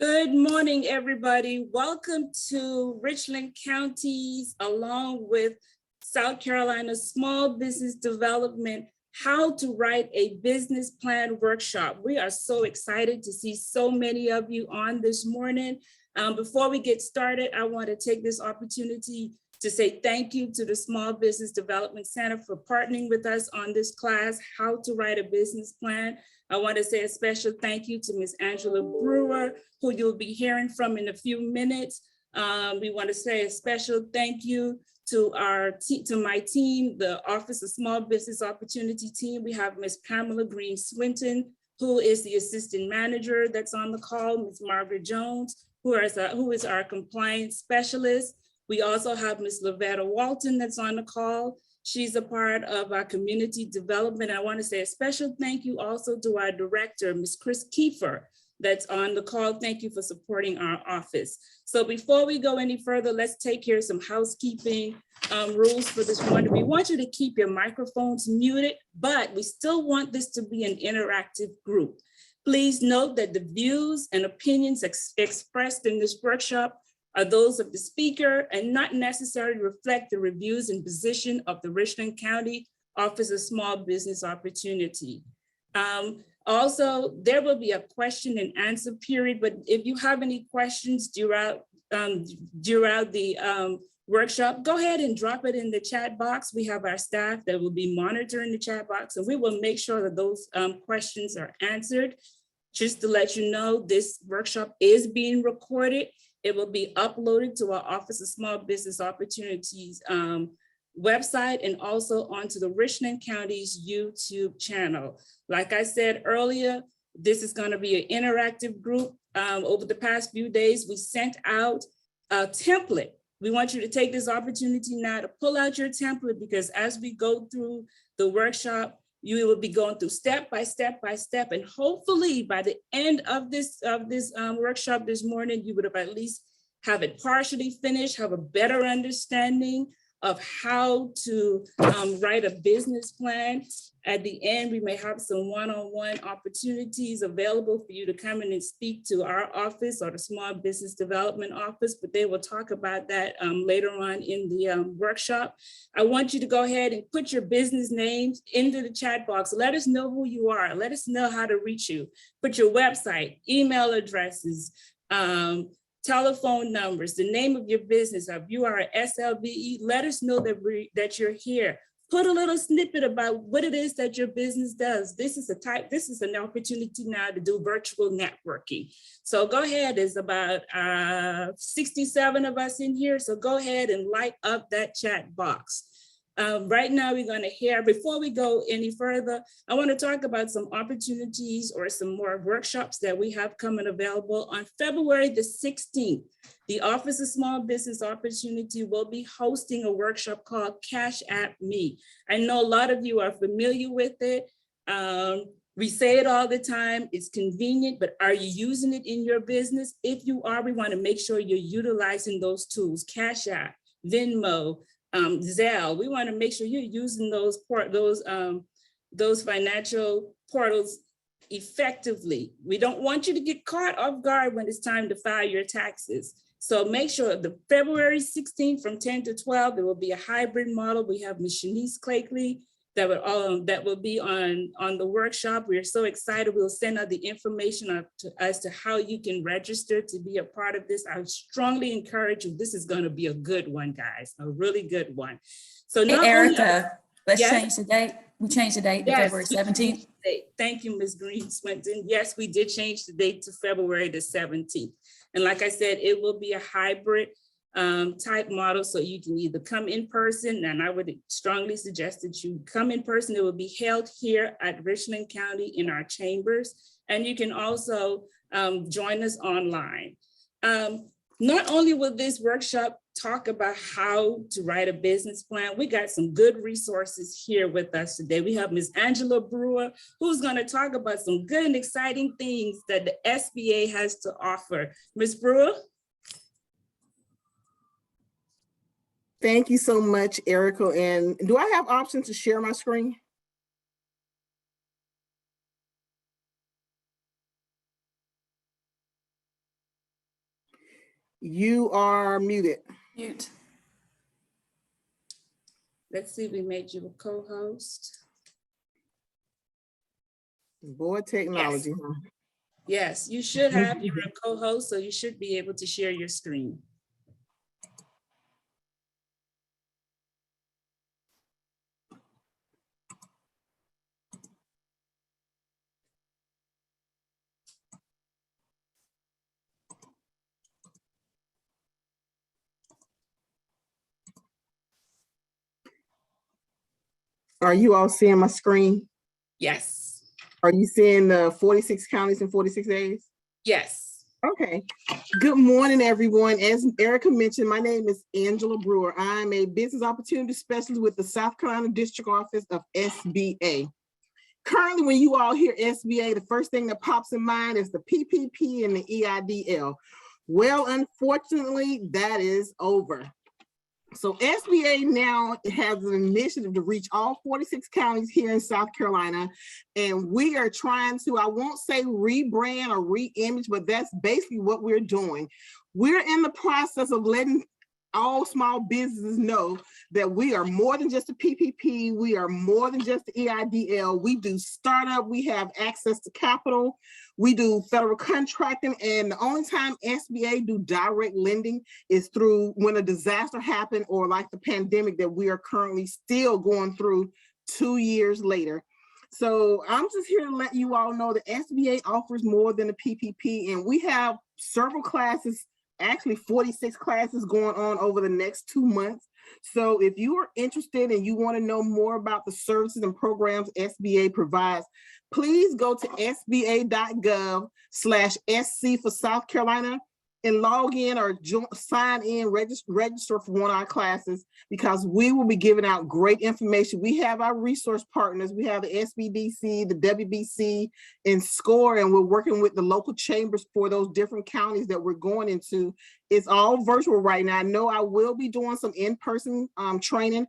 Good morning, everybody. Welcome to Richland County's, along with South Carolina Small Business Development, How to Write a Business Plan Workshop. We are so excited to see so many of you on this morning. Before we get started, I want to take this opportunity to say thank you to the Small Business Development Center for partnering with us on this class, How to Write a Business Plan. I want to say a special thank you to Ms. Angela Brewer, who you'll be hearing from in a few minutes. We want to say a special thank you to my team, the Office of Small Business Opportunity team. We have Ms. Pamela Green Swinton, who is the assistant manager that's on the call, Ms. Margaret Jones, who is our compliance specialist. We also have Ms. Lavetta Walton that's on the call. She's a part of our community development. I want to say a special thank you also to our director, Ms. Chris Kiefer, that's on the call. Thank you for supporting our office. So before we go any further, let's take care of some housekeeping rules for this morning. We want you to keep your microphones muted, but we still want this to be an interactive group. Please note that the views and opinions expressed in this workshop are those of the speaker and not necessarily reflect the reviews and position of the Richland County Office of Small Business Opportunity. Also, there will be a question and answer period, but if you have any questions throughout the workshop, go ahead and drop it in the chat box. We have our staff that will be monitoring the chat box, and we will make sure that those questions are answered. Just to let you know, this workshop is being recorded. It will be uploaded to our Office of Small Business Opportunities website and also onto the Richland County's YouTube channel. Like I said earlier, this is going to be an interactive group. Over the past few days, we sent out a template. We want you to take this opportunity now to pull out your template, because as we go through the workshop, you will be going through step by step by step, and hopefully by the end of this workshop this morning, you would have at least have it partially finished, have a better understanding of how to write a business plan. At the end, we may have some one-on-one opportunities available for you to come in and speak to our office or the Small Business Development Office, but they will talk about that later on in the workshop. I want you to go ahead and put your business names into the chat box. Let us know who you are. Let us know how to reach you. Put your website, email addresses, telephone numbers, the name of your business. If you are an SLBE, let us know that you're here. Put a little snippet about what it is that your business does. This is an opportunity now to do virtual networking. So go ahead, there's about 67 of us in here. So go ahead and light up that chat box. Right now, we're going to hear, before we go any further, I want to talk about some opportunities or some more workshops that we have coming available. On February the 16th, the Office of Small Business Opportunity will be hosting a workshop called Cash App Me. I know a lot of you are familiar with it. We say it all the time, it's convenient, but are you using it in your business? If you are, we want to make sure you're utilizing those tools, Cash App, Venmo, Zelle. We want to make sure you're using those financial portals effectively. We don't want you to get caught off guard when it's time to file your taxes. So make sure the February 16th from 10 to 12, there will be a hybrid model. We have Ms. Shanice Clakeley that will be on the workshop. We're so excited. We'll send out the information as to how you can register to be a part of this. I strongly encourage you. This is going to be a good one, guys, a really good one. So hey, Erica, let's change the date. We changed the date to February 17th. Thank you, Ms. Green Swinton. Yes, we did change the date to February the 17th. And like I said, it will be a hybrid type model, so you can either come in person, and I would strongly suggest that you come in person. It will be held here at Richland County in our chambers, and you can also join us online. Not only will this workshop talk about how to write a business plan, we got some good resources here with us today. We have Ms. Angela Brewer, who's going to talk about some good and exciting things that the SBA has to offer. Ms. Brewer? Thank you so much, Erica. And do I have options to share my screen? You are muted. Mute. Let's see, we made you a co-host. Board technology. Huh? Yes, you should have, you're a co-host, so you should be able to share your screen. Are you all seeing my screen? Yes, Are you seeing the 46 counties in 46 days? yes. Okay. Good morning, everyone. As Erica mentioned, my name is Angela Brewer. I'm a business opportunity specialist with the South Carolina District Office of SBA. Currently, when you all hear SBA, the first thing that pops in mind is the PPP and the EIDL. Well, unfortunately, that is over. So SBA now has an initiative to reach all 46 counties here in South Carolina. And we are trying to, I won't say rebrand or re-image, but that's basically what we're doing. We're in the process of letting all small businesses know that we are more than just a PPP. We are more than just the EIDL. We do startup. We have access to capital. We do federal contracting. And the only time SBA do direct lending is through when a disaster happened or like the pandemic that we are currently still going through 2 years later. So I'm just here to let you all know that SBA offers more than a PPP, and we have several classes, actually 46 classes going on over the next 2 months. So if you are interested and you want to know more about the services and programs SBA provides, please go to sba.gov/SC for South Carolina and log in or sign in, register for one of our classes, because we will be giving out great information. We have our resource partners. We have the SBDC, the WBC, and SCORE, and we're working with the local chambers for those different counties that we're going into. It's all virtual right now. I know I will be doing some in-person training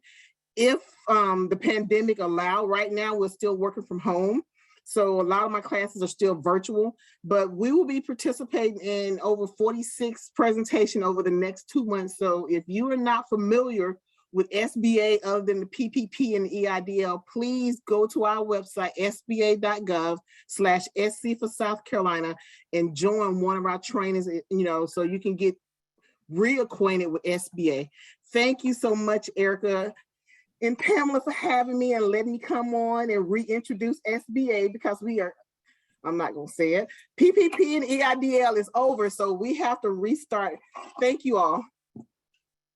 if the pandemic allow. Right now, we're still working from home. So a lot of my classes are still virtual, but we will be participating in over 46 presentations over the next 2 months. So if you are not familiar with SBA other than the PPP and the EIDL, please go to our website, sba.gov/SC for South Carolina, and join one of our trainings, so you can get reacquainted with SBA. Thank you so much, Erica and Pamela, for having me and letting me come on and reintroduce SBA, because I'm not gonna say it, PPP and EIDL is over, so we have to restart. Thank you all.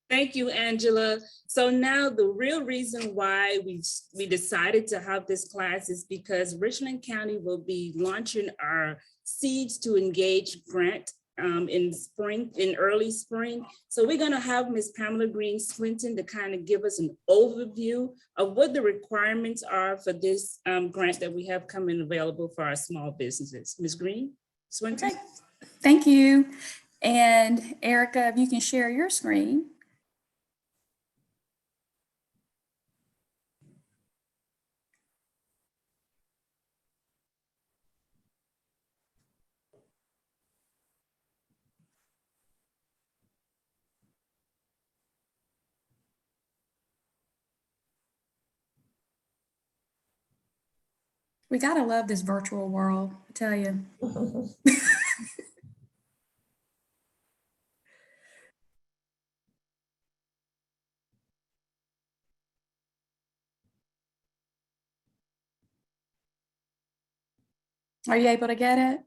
Thank you, Angela. So now the real reason why we decided to have this class is because Richland County will be launching our Seeds to Engage grant in early spring. So we're going to have Ms. Pamela Green Swinton to kind of give us an overview of what the requirements are for this grant that we have coming available for our small businesses. Ms. Green Swinton. Okay. Thank you. And Erica, if you can share your screen. We gotta love this virtual world, I tell you. Are you able to get it?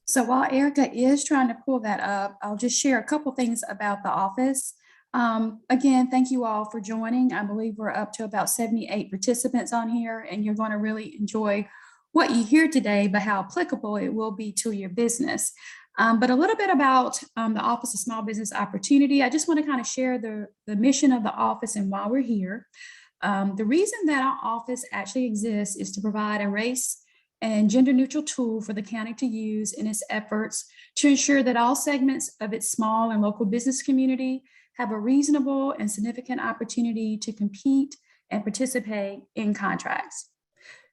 So while Erica is trying to pull that up, I'll just share a couple things about the office. Again, thank you all for joining. I believe we're up to about 78 participants on here, and you're going to really enjoy what you hear today, but how applicable it will be to your business. But a little bit about the Office of Small Business Opportunity. I just want to kind of share the mission of the office and why we're here. The reason that our office actually exists is to provide a race and gender neutral tool for the county to use in its efforts to ensure that all segments of its small and local business community have a reasonable and significant opportunity to compete and participate in contracts.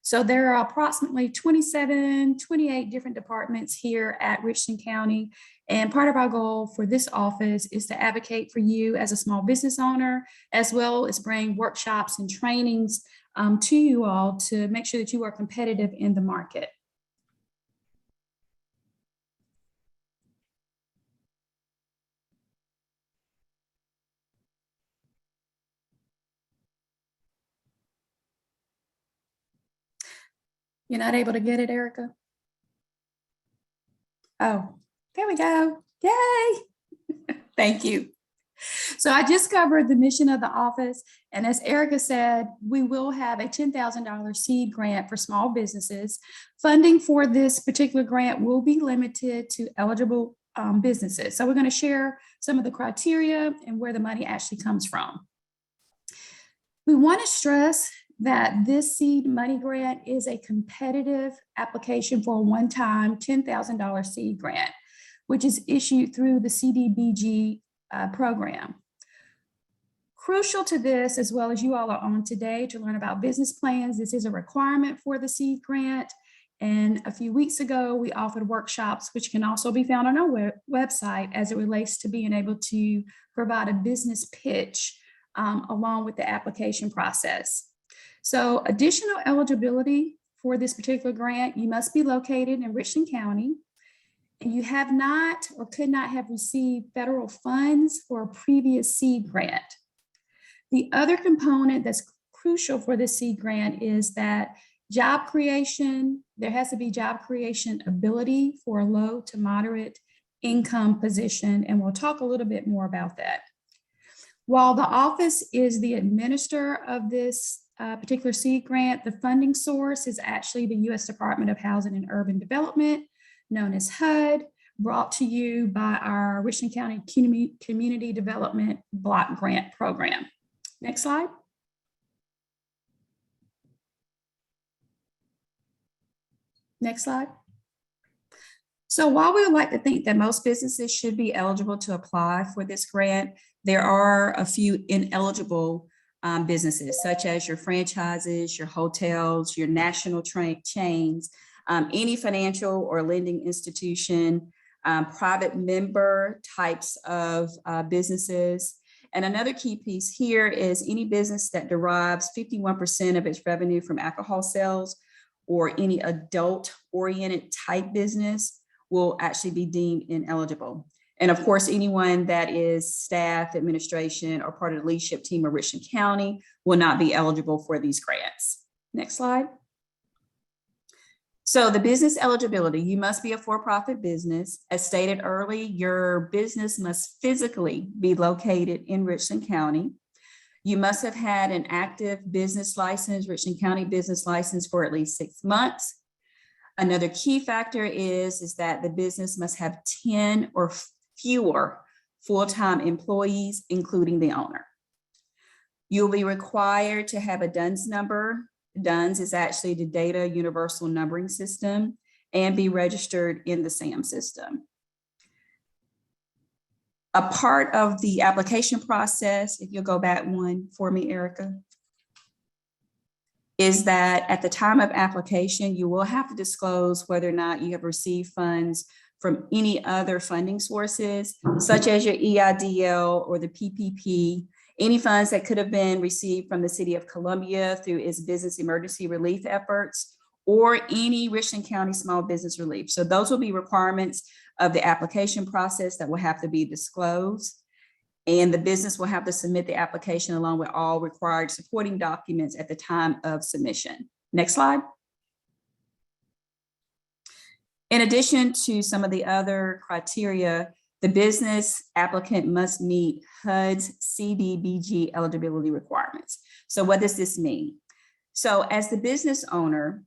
So there are approximately 28 different departments here at Richland County. And part of our goal for this office is to advocate for you as a small business owner, as well as bring workshops and trainings to you all to make sure that you are competitive in the market. You're not able to get it, Erica? Oh, there we go. Yay. Thank you. So I just covered the mission of the office. And as Erica said, we will have a $10,000 seed grant for small businesses. Funding for this particular grant will be limited to eligible businesses. So we're going to share some of the criteria and where the money actually comes from. We want to stress that this seed money grant is a competitive application for a one-time $10,000 seed grant, which is issued through the CDBG program. Crucial to this, as well as you all are on today to learn about business plans, this is a requirement for the seed grant. And a few weeks ago, we offered workshops, which can also be found on our website as it relates to being able to provide a business pitch along with the application process. So additional eligibility for this particular grant, you must be located in Richland County, and you have not or could not have received federal funds for a previous seed grant. The other component that's crucial for this seed grant is that job creation, there has to be job creation ability for a low to moderate income position, and we'll talk a little bit more about that. While the office is the administrator of this particular seed grant, the funding source is actually the U.S. Department of Housing and Urban Development, known as HUD, brought to you by our Richland County Community Development Block Grant Program. Next slide. Next slide. So while we would like to think that most businesses should be eligible to apply for this grant, there are a few ineligible businesses, such as your franchises, your hotels, your national chains, any financial or lending institution, private member types of businesses. And another key piece here is any business that derives 51% of its revenue from alcohol sales or any adult-oriented type business will actually be deemed ineligible. And of course, anyone that is staff, administration, or part of the leadership team of Richland County will not be eligible for these grants. Next slide. So the business eligibility, you must be a for-profit business. As stated early, your business must physically be located in Richland County. You must have had an active business license, Richland County business license, for at least 6 months. Another key factor is that the business must have 10 or fewer full-time employees, including the owner. You'll be required to have a DUNS number. DUNS is actually the Data Universal Numbering System, and be registered in the SAM system. A part of the application process, if you'll go back one for me, Erica, is that at the time of application, you will have to disclose whether or not you have received funds from any other funding sources, such as your EIDL or the PPP, any funds that could have been received from the City of Columbia through its business emergency relief efforts, or any Richland County small business relief. So those will be requirements of the application process that will have to be disclosed. And the business will have to submit the application along with all required supporting documents at the time of submission. Next slide. In addition to some of the other criteria, the business applicant must meet HUD's CDBG eligibility requirements. So what does this mean? So as the business owner,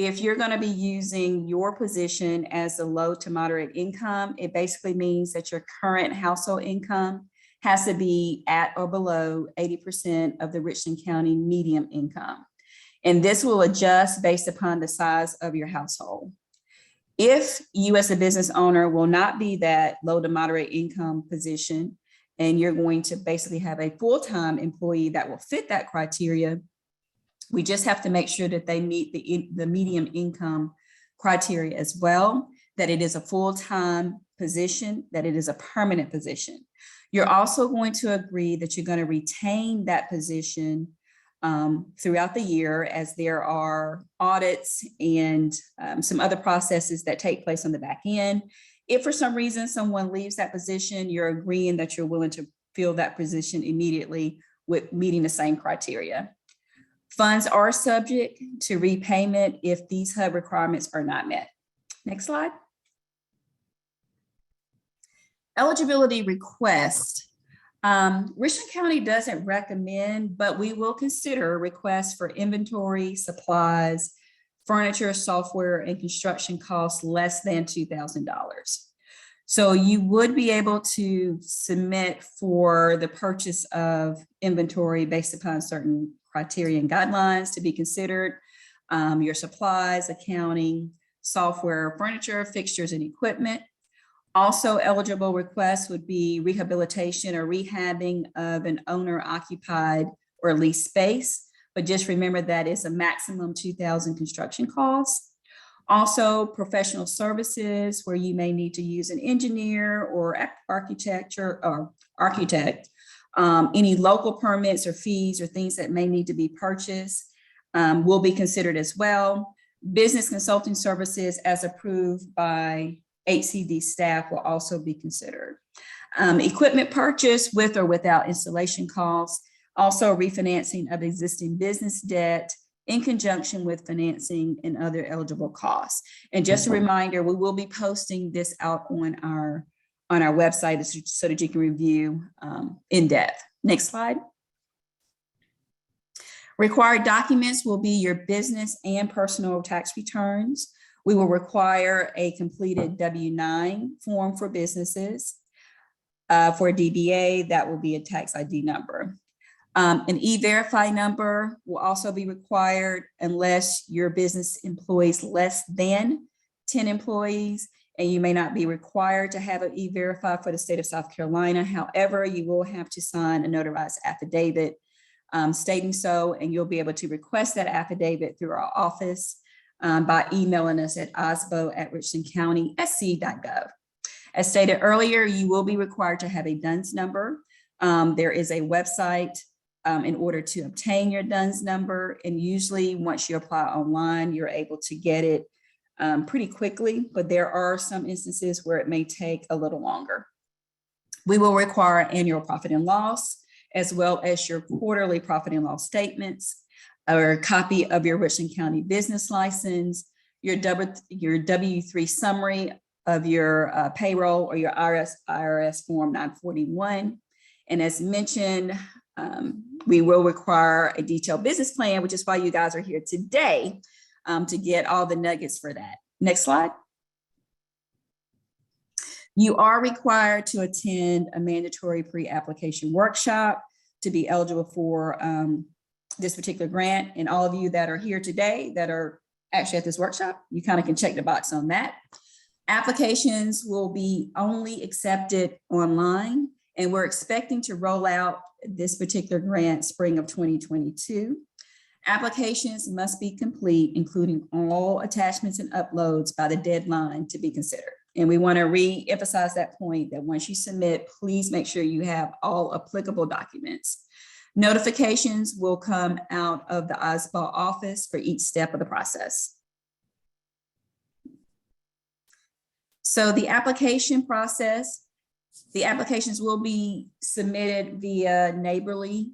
If you're going to be using your position as a low to moderate income, it basically means that your current household income has to be at or below 80% of the Richland County median income. And this will adjust based upon the size of your household. If you as a business owner will not be that low to moderate income position, and you're going to basically have a full-time employee that will fit that criteria, we just have to make sure that they meet the median income criteria as well, that it is a full-time position, that it is a permanent position. You're also going to agree that you're going to retain that position throughout the year, as there are audits and some other processes that take place on the back end. If for some reason someone leaves that position, you're agreeing that you're willing to fill that position immediately with meeting the same criteria. Funds are subject to repayment if these HUD requirements are not met. Next slide. Eligibility request. Richland County doesn't recommend, but we will consider requests for inventory, supplies, furniture, software, and construction costs less than $2,000. So you would be able to submit for the purchase of inventory based upon certain criteria and guidelines to be considered, your supplies, accounting, software, furniture, fixtures, and equipment. Also eligible requests would be rehabilitation or rehabbing of an owner-occupied or leased space, but just remember that it's a maximum 2,000 construction costs. Also professional services where you may need to use an engineer or architect. Any local permits or fees or things that may need to be purchased will be considered as well. Business consulting services as approved by HCD staff will also be considered. Equipment purchase with or without installation costs, also refinancing of existing business debt in conjunction with financing and other eligible costs. And just a reminder, we will be posting this out on our website so that you can review in depth. Next slide. Required documents will be your business and personal tax returns. We will require a completed W-9 form for businesses. For DBA, that will be a tax ID number. An E-Verify number will also be required unless your business employs less than 10 employees, and you may not be required to have an E-Verify for the state of South Carolina. However, you will have to sign a notarized affidavit stating so, and you'll be able to request that affidavit through our office by emailing us at osbo@richlandcountysc.gov. As stated earlier, you will be required to have a DUNS number. There is a website in order to obtain your DUNS number, and usually once you apply online, you're able to get it pretty quickly, but there are some instances where it may take a little longer. We will require annual profit and loss, as well as your quarterly profit and loss statements, or a copy of your Richland County business license, your W-3 summary of your payroll or your IRS Form 941. And as mentioned, we will require a detailed business plan, which is why you guys are here today to get all the nuggets for that. Next slide. You are required to attend a mandatory pre-application workshop to be eligible for this particular grant. And all of you that are here today that are actually at this workshop, you kind of can check the box on that. Applications will be only accepted online, and we're expecting to roll out this particular grant spring of 2022. Applications must be complete, including all attachments and uploads by the deadline to be considered. And we want to re-emphasize that point that once you submit, please make sure you have all applicable documents. Notifications will come out of the OSBA office for each step of the process. So the application process, the applications will be submitted via Neighborly,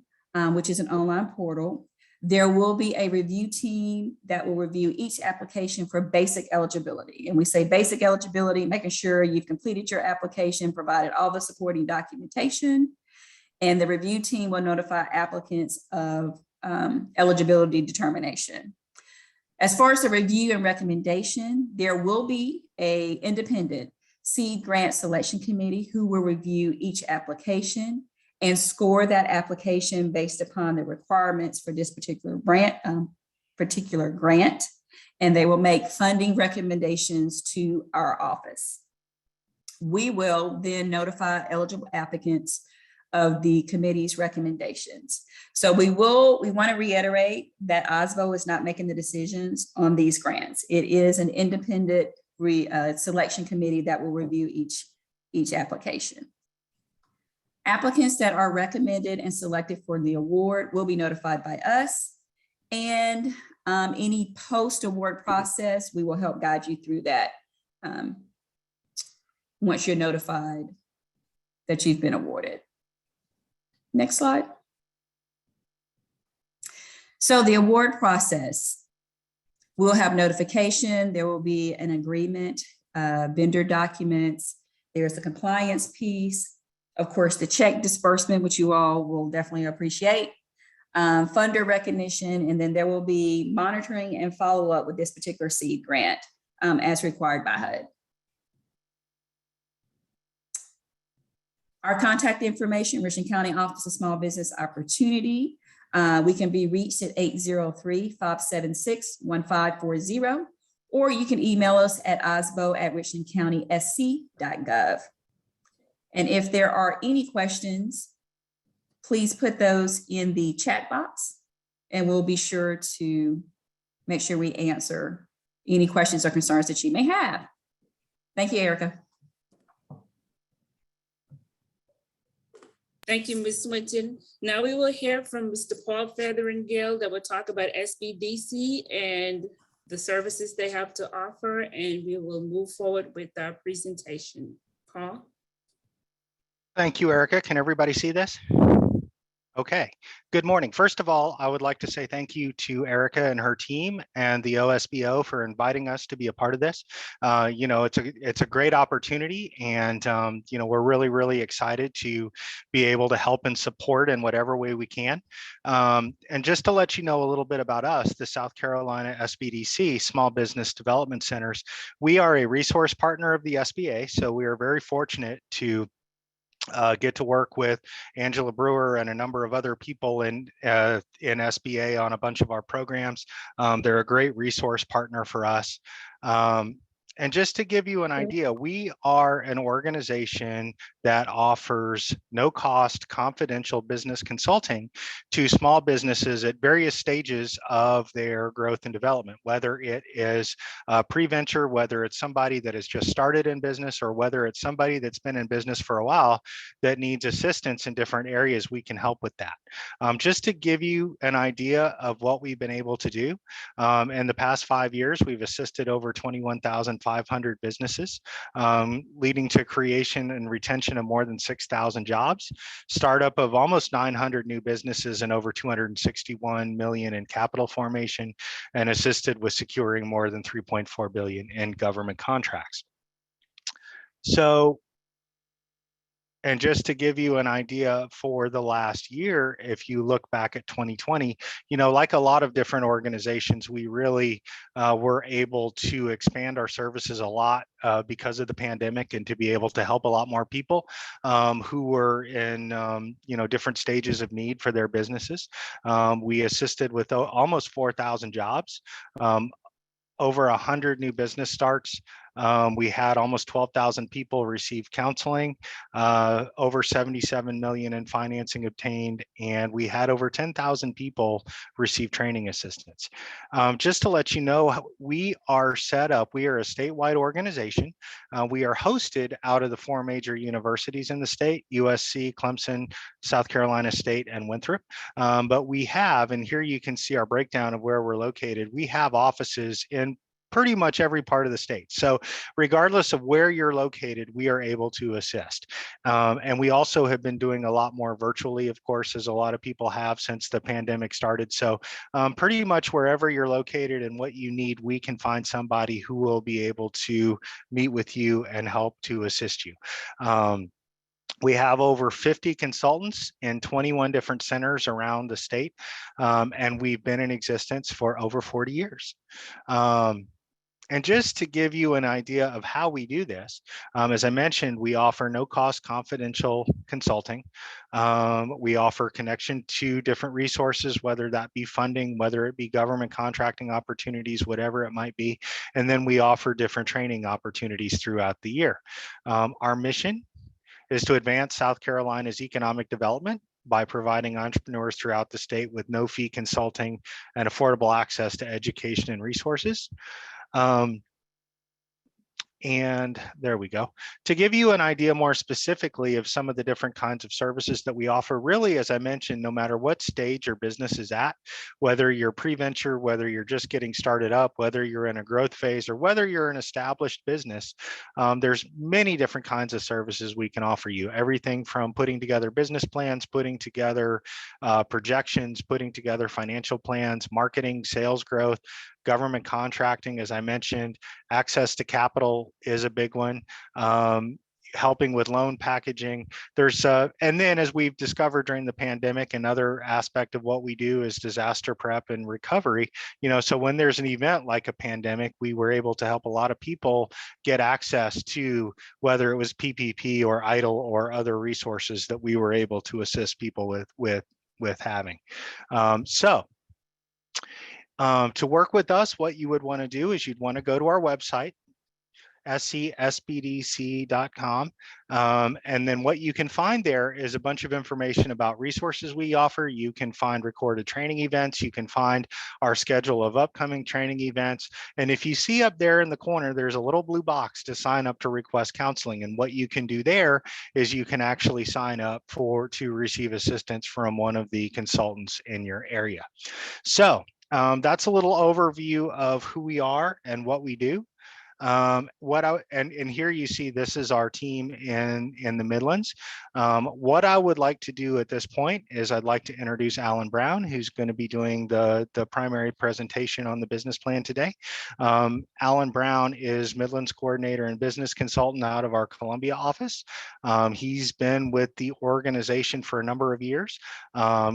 which is an online portal. There will be a review team that will review each application for basic eligibility. And we say basic eligibility, making sure you've completed your application, provided all the supporting documentation, and the review team will notify applicants of eligibility determination. As far as the review and recommendation, there will be an independent seed grant selection committee who will review each application and score that application based upon the requirements for this particular grant, and they will make funding recommendations to our office. We will then notify eligible applicants of the committee's recommendations. So we want to reiterate that OSBO is not making the decisions on these grants. It is an independent selection committee that will review each application. Applicants that are recommended and selected for the award will be notified by us, and any post-award process, we will help guide you through that once you're notified that you've been awarded. Next slide. So the award process, we'll have notification, there will be an agreement, vendor documents, there's the compliance piece, of course, the check disbursement, which you all will definitely appreciate, funder recognition, and then there will be monitoring and follow-up with this particular seed grant as required by HUD. Our contact information, Richland County Office of Small Business Opportunity. We can be reached at 803-576-1540, or you can email us at osbo@richlandcountysc.gov. And if there are any questions, please put those in the chat box, and we'll be sure to make sure we answer any questions or concerns that you may have. Thank you, Erica. Thank you, Ms. Swinton. Now we will hear from Mr. Paul Featheringale that will talk about SBDC and the services they have to offer, and we will move forward with our presentation. Paul? Thank you, Erica. Can everybody see this? Okay, good morning. First of all, I would like to say thank you to Erica and her team and the OSBO for inviting us to be a part of this. You know, it's a great opportunity, and you know, we're really excited to be able to help and support in whatever way we can. And just to let you know a little bit about us, the South Carolina SBDC Small Business Development Centers, we are a resource partner of the SBA, so we are very fortunate to get to work with Angela Brewer and a number of other people in SBA on a bunch of our programs. They're a great resource partner for us. And just to give you an idea, we are an organization that offers no-cost confidential business consulting to small businesses at various stages of their growth and development, whether it is pre-venture, whether it's somebody that has just started in business, or whether it's somebody that's been in business for a while that needs assistance in different areas. We can help with that. Just to give you an idea of what we've been able to do, in the past 5 years, we've assisted over 21,500 businesses, leading to creation and retention of more than 6,000 jobs, startup of almost 900 new businesses, and over 261 million in capital formation, and assisted with securing more than 3.4 billion in government contracts. So, and just to give you an idea for the last year, if you look back at 2020, you know, like a lot of different organizations, we really were able to expand our services a lot because of the pandemic, and to be able to help a lot more people who were in, you know, different stages of need for their businesses. We assisted with almost 4,000 jobs, over 100 new business starts. We had almost 12,000 people receive counseling, over 77 million in financing obtained, and we had over 10,000 people receive training assistance. Just to let you know, we are set up, we are a statewide organization. We are hosted out of the 4 major universities in the state: USC, Clemson, South Carolina State, and Winthrop. But we have, and here you can see our breakdown of where we're located, we have offices in pretty much every part of the state. So regardless of where you're located, we are able to assist. And we also have been doing a lot more virtually, of course, as a lot of people have since the pandemic started. So pretty much wherever you're located and what you need, we can find somebody who will be able to meet with you and help to assist you. We have over 50 consultants in 21 different centers around the state, and we've been in existence for over 40 years. And just to give you an idea of how we do this, as I mentioned, we offer no cost confidential consulting. We offer connection to different resources, whether that be funding, whether it be government contracting opportunities, whatever it might be. And then we offer different training opportunities throughout the year. Our mission is to advance South Carolina's economic development by providing entrepreneurs throughout the state with no fee consulting and affordable access to education and resources. And there we go. To give you an idea more specifically of some of the different kinds of services that we offer, really, as I mentioned, no matter what stage your business is at, whether you're pre-venture, whether you're just getting started up, whether you're in a growth phase, or whether you're an established business, there's many different kinds of services we can offer you. Everything from putting together business plans, putting together projections, putting together financial plans, marketing, sales growth, government contracting, as I mentioned, access to capital is a big one. Helping with loan packaging. And then as we've discovered during the pandemic, another aspect of what we do is disaster prep and recovery. So when there's an event like a pandemic, we were able to help a lot of people get access to whether it was PPP or EIDL or other resources that we were able to assist people with having. To work with us, what you would want to do is you'd want to go to our website, sbdc.com. And then what you can find there is a bunch of information about resources we offer. You can find recorded training events. You can find our schedule of upcoming training events. And if you see up there in the corner, there's a little blue box to sign up to request counseling. And what you can do there is you can actually sign up to receive assistance from one of the consultants in your area. So that's a little overview of who we are and what we do. And here you see this is our team in the Midlands. What I would like to do at this point is I'd like to introduce Alan Brown, who's going to be doing the primary presentation on the business plan today. Alan Brown is Midlands Coordinator and Business Consultant out of our Columbia office. He's been with the organization for a number of years.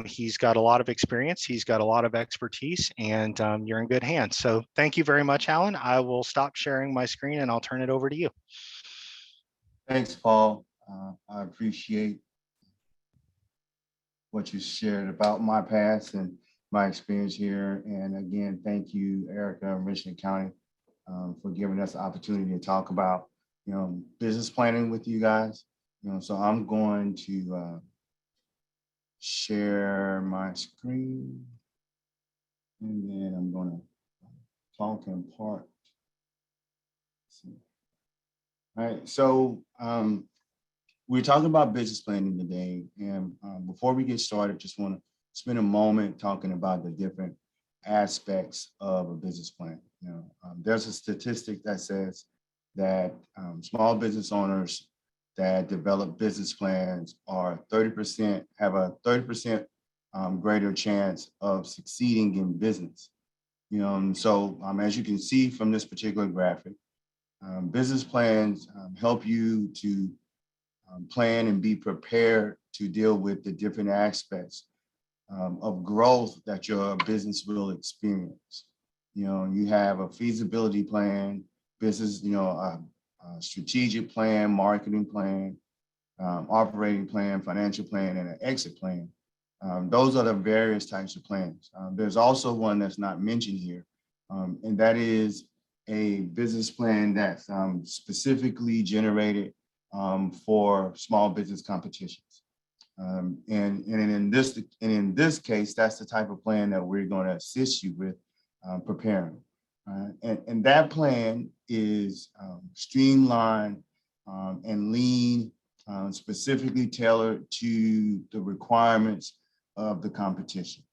He's got a lot of experience. He's got a lot of expertise, and you're in good hands. So thank you very much, Alan. I will stop sharing my screen and I'll turn it over to you. Thanks, Paul. I appreciate what you shared about my past and my experience here. And again, thank you, Erica and Richland County, for giving us the opportunity to talk about, business planning with you guys. So I'm going to share my screen, and then I'm going to talk in part. All right, so we're talking about business planning today, and before we get started, just want to spend a moment talking about the different aspects of a business plan. There's a statistic that says that small business owners that develop business plans have a 30% greater chance of succeeding in business. So as you can see from this particular graphic, business plans help you to plan and be prepared to deal with the different aspects of growth that your business will experience. You have a feasibility plan, business, a strategic plan, marketing plan, operating plan, financial plan, and an exit plan. Those are the various types of plans. There's also one that's not mentioned here, and that is a business plan that's specifically generated for small business competitions. And in this case, that's the type of plan that we're going to assist you with preparing. And that plan is streamlined and lean, specifically tailored to the requirements of the competition.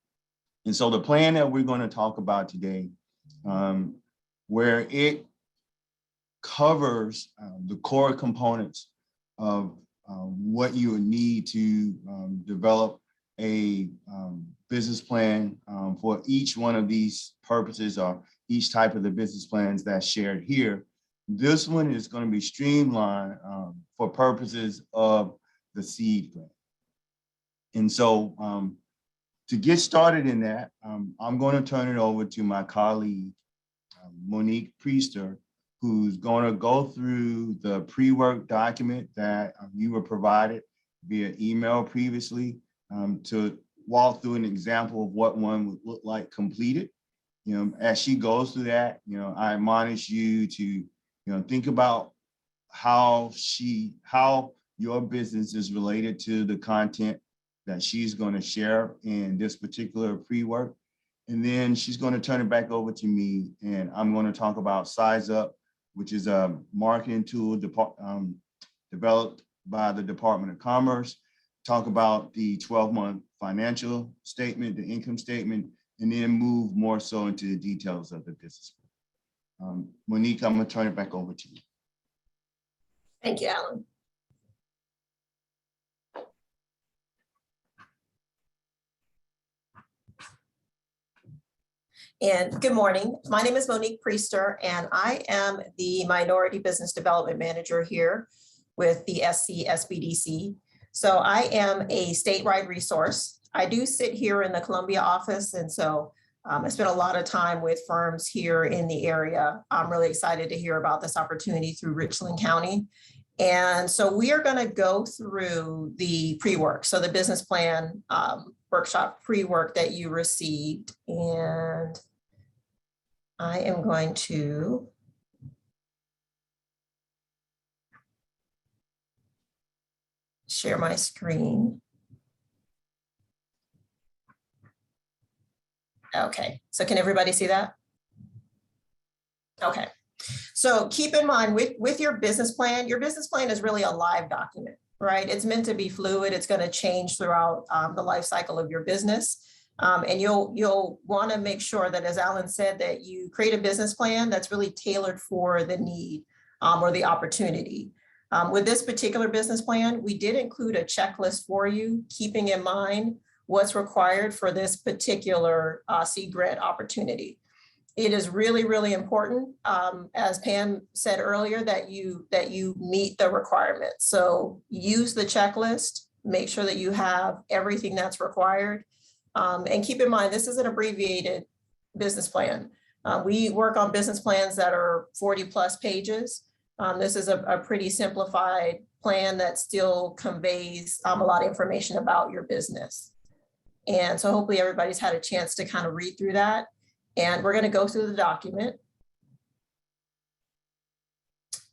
And so the plan that we're going to talk about today, where it covers the core components of what you would need to develop a business plan for each one of these purposes or each type of the business plans that's shared here. This one is going to be streamlined for purposes of the seed grant. And so to get started in that, I'm going to turn it over to my colleague, Monique Priester, who's going to go through the pre-work document that you were provided via email previously, to walk through an example of what one would look like completed. As she goes through that, I admonish you to, think about how your business is related to the content that she's going to share in this particular pre-work. And then she's going to turn it back over to me, and I'm going to talk about Size Up, which is a marketing tool developed by the Department of Commerce, talk about the 12-month financial statement, the income statement, and then move more so into the details of the business. Monique, I'm going to turn it back over to you. Thank you, Alan. And good morning. My name is Monique Priester, and I am the Minority Business Development Manager here with the SBDC. So I am a statewide resource. I do sit here in the Columbia office, and so I spent a lot of time with firms here in the area. I'm really excited to hear about this opportunity through Richland County. And so we are going to go through the pre-work, so the business plan workshop pre-work that you received. And I am going to share my screen. Okay, so can everybody see that? Okay, so keep in mind with your business plan is really a live document, right? It's meant to be fluid. It's going to change throughout the life cycle of your business. And you'll want to make sure that, as Alan said, that you create a business plan that's really tailored for the need or the opportunity. With this particular business plan, we did include a checklist for you, keeping in mind what's required for this particular seed grant opportunity. It is really, really important, as Pam said earlier, that you meet the requirements. So use the checklist, make sure that you have everything that's required. And keep in mind, this is an abbreviated business plan. We work on business plans that are 40 plus pages. This is a pretty simplified plan that still conveys a lot of information about your business. And so hopefully everybody's had a chance to kind of read through that. And we're going to go through the document.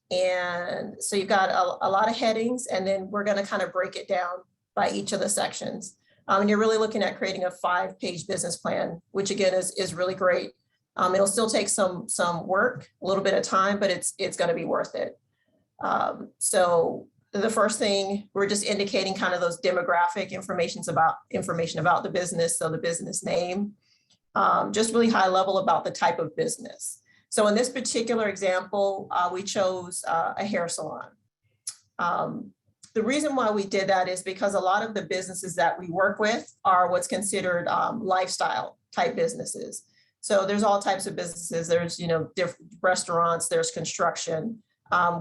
And so you've got a lot of headings, and then we're going to kind of break it down by each of the sections. And you're really looking at creating a 5-page business plan, which again is really great. It'll still take some work, a little bit of time, but it's going to be worth it. So the first thing, we're just indicating kind of those demographic information about the business. So the business name, just really high level about the type of business. So in this particular example, we chose a hair salon. The reason why we did that is because a lot of the businesses that we work with are what's considered lifestyle type businesses. So there's all types of businesses. There's, different restaurants, there's construction.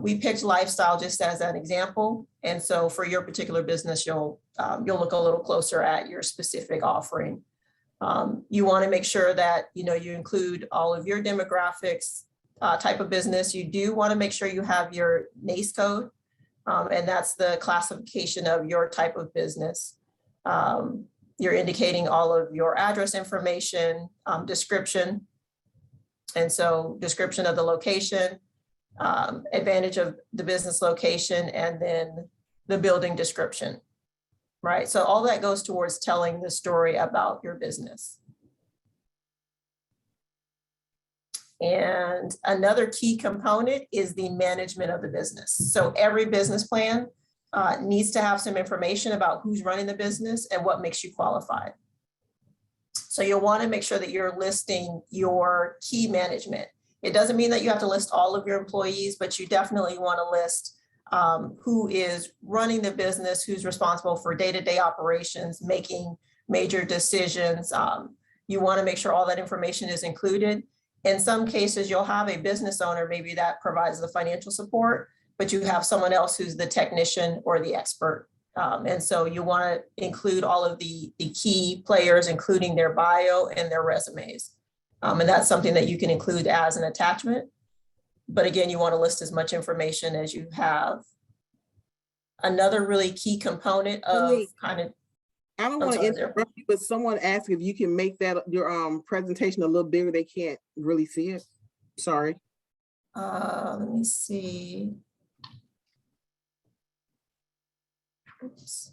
We picked lifestyle just as an example. And so for your particular business, you'll look a little closer at your specific offering. You want to make sure that, you include all of your demographics, type of business. You do want to make sure you have your NAICS code. And that's the classification of your type of business. You're indicating all of your address information, description. And so description of the location, advantage of the business location, and then the building description, right? So all that goes towards telling the story about your business. And another key component is the management of the business. So every business plan needs to have some information about who's running the business and what makes you qualified. So you'll want to make sure that you're listing your key management. It doesn't mean that you have to list all of your employees, but you definitely want to list who is running the business, who's responsible for day-to-day operations, making major decisions. You want to make sure all that information is included. In some cases, you'll have a business owner maybe that provides the financial support, but you have someone else who's the technician or the expert. And so you want to include all of the key players, including their bio and their resumes. And that's something that you can include as an attachment. But again, you want to list as much information as you have. Another really key component of kind of, I don't I'm want to sorry, interrupt you, but someone asked if you can make that your presentation a little bigger. They can't really see it. Sorry. let me see. Oops.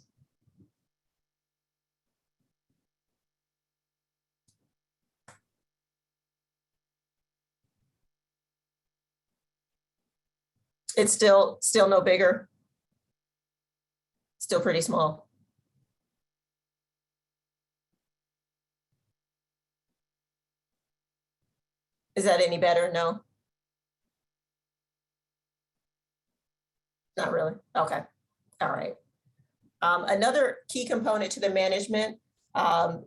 It's still no bigger. Still pretty small. Is that any better? No. Not really. Okay. All right. Another key component to the management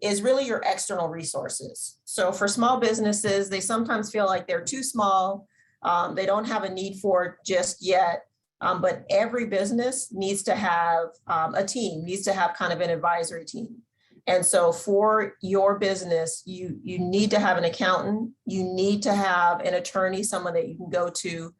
is really your external resources. So for small businesses, they sometimes feel like they're too small. They don't have a need for it just yet. But every business needs to have a team, needs to have kind of an advisory team. And so for your business, you need to have an accountant, you need to have an attorney, someone that you can go to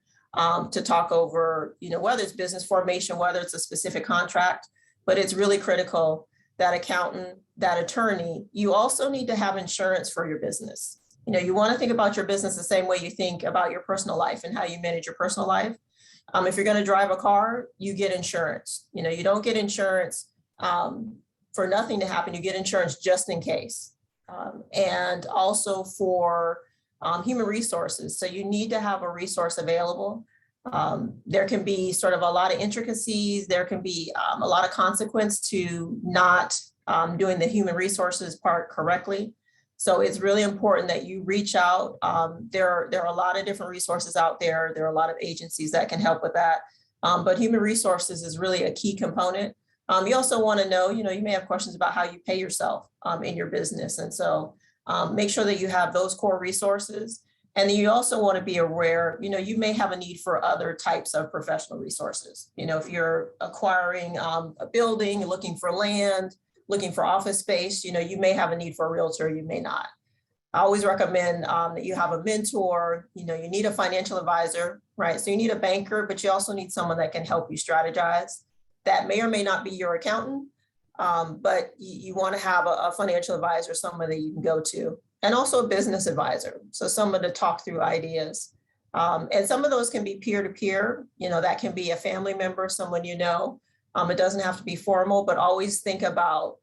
talk over, whether it's business formation, whether it's a specific contract, but it's really critical that accountant, that attorney. You also need to have insurance for your business. You want to think about your business the same way you think about your personal life and how you manage your personal life. If you're going to drive a car, you get insurance. You don't get insurance for nothing to happen. You get insurance just in case. And also for human resources. So you need to have a resource available. There can be sort of a lot of intricacies. There can be a lot of consequence to not doing the human resources part correctly. So it's really important that you reach out. There are a lot of different resources out there. There are a lot of agencies that can help with that. But human resources is really a key component. You also want to know, you may have questions about how you pay yourself in your business. And so make sure that you have those core resources. And then you also want to be aware, you may have a need for other types of professional resources. If you're acquiring a building, looking for land, looking for office space, you may have a need for a realtor, you may not. I always recommend that you have a mentor, you need a financial advisor, right? So you need a banker, but you also need someone that can help you strategize. That may or may not be your accountant, but you want to have a financial advisor, someone that you can go to, and also a business advisor. So someone to talk through ideas. And some of those can be peer-to-peer, that can be a family member, someone it doesn't have to be formal, but always think about,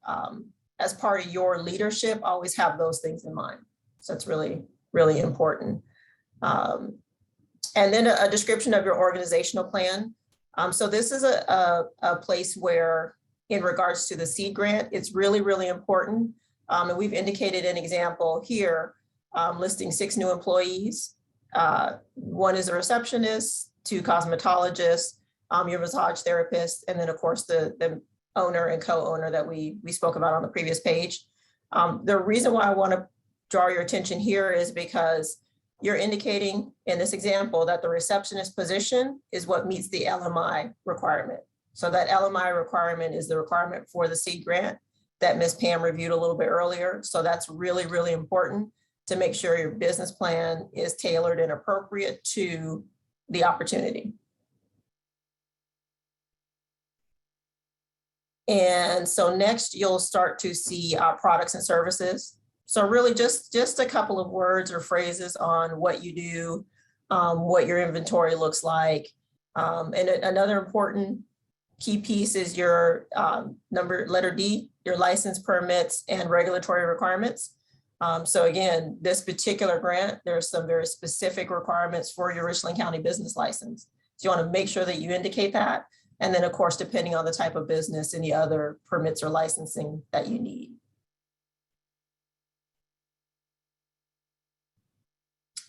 as part of your leadership, always have those things in mind. So it's really, really important. And then a description of your organizational plan. So this is a place where, in regards to the seed grant, it's really, really important. And we've indicated an example here, listing 6 new employees. 1 is a receptionist, 2 cosmetologists, your massage therapist, and then of course the owner and co-owner that we spoke about on the previous page. The reason why I want to draw your attention here is because you're indicating in this example that the receptionist position is what meets the LMI requirement. So that LMI requirement is the requirement for the seed grant that Ms. Pam reviewed a little bit earlier. So that's really, really important to make sure your business plan is tailored and appropriate to the opportunity. And so next you'll start to see products and services. So really just a couple of words or phrases on what you do, what your inventory looks like. And another important key piece is your letter D, your license, permits, and regulatory requirements. So again, this particular grant, there's some very specific requirements for your Richland County business license. So you want to make sure that you indicate that. And then of course, depending on the type of business, any other permits or licensing that you need.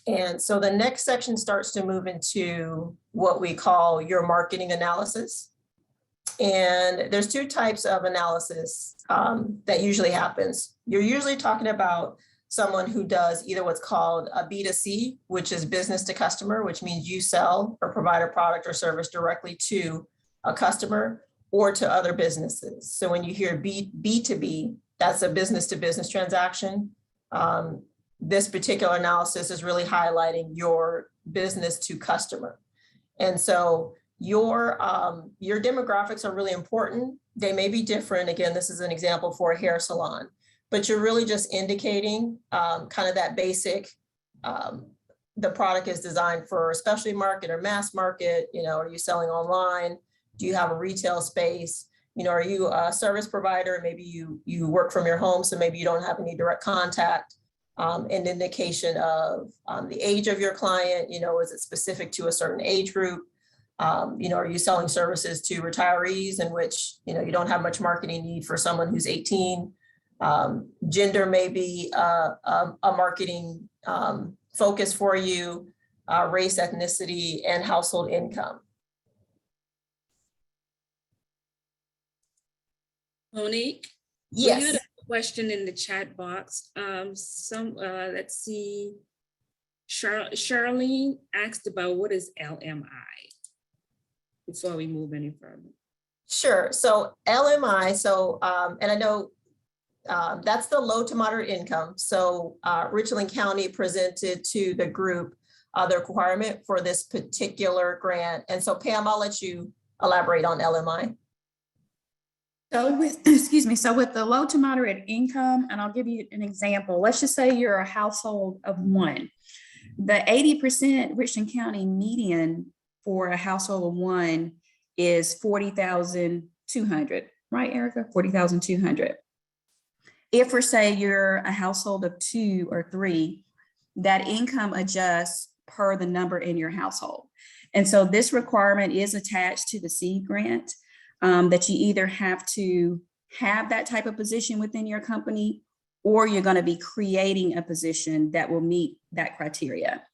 And so the next section starts to move into what we call your marketing analysis. And there's 2 types of analysis that usually happens. You're usually talking about someone who does either what's called a B2C, which is business to customer, which means you sell or provide a product or service directly to a customer, or to other businesses. So when you hear B2B, that's a business to business transaction. This particular analysis is really highlighting your business to customer. And so your demographics are really important. They may be different. Again, this is an example for a hair salon, but you're really just indicating kind of that basic, the product is designed for a specialty market or mass market. You know, are you selling online? Do you have a retail space? You know, are you a service provider? Maybe you work from your home, so maybe you don't have any direct contact. An indication of the age of your client. You know, is it specific to a certain age group? You know, are you selling services to retirees in which, you know, you don't have much marketing need for someone who's 18? Gender may be a marketing focus for you, race, ethnicity, and household income. Monique? Yes. We had a question in the chat box. Let's see. Charlene asked about what is LMI before we move any further. Sure. So LMI, and I know that's the low to moderate income. So Richland County presented to the group the requirement for this particular grant. And so Pam, I'll let you elaborate on LMI. So with, excuse me, so with the low to moderate income, and I'll give you an example. Let's just say you're a household of one. The 80% Richland County median for a household of one is 40,200, right, Erica? 40,200. If for say you're a household of two or three, that income adjusts per the number in your household. And so this requirement is attached to the seed grant. That you either have to have that type of position within your company, or you're going to be creating a position that will meet that criteria.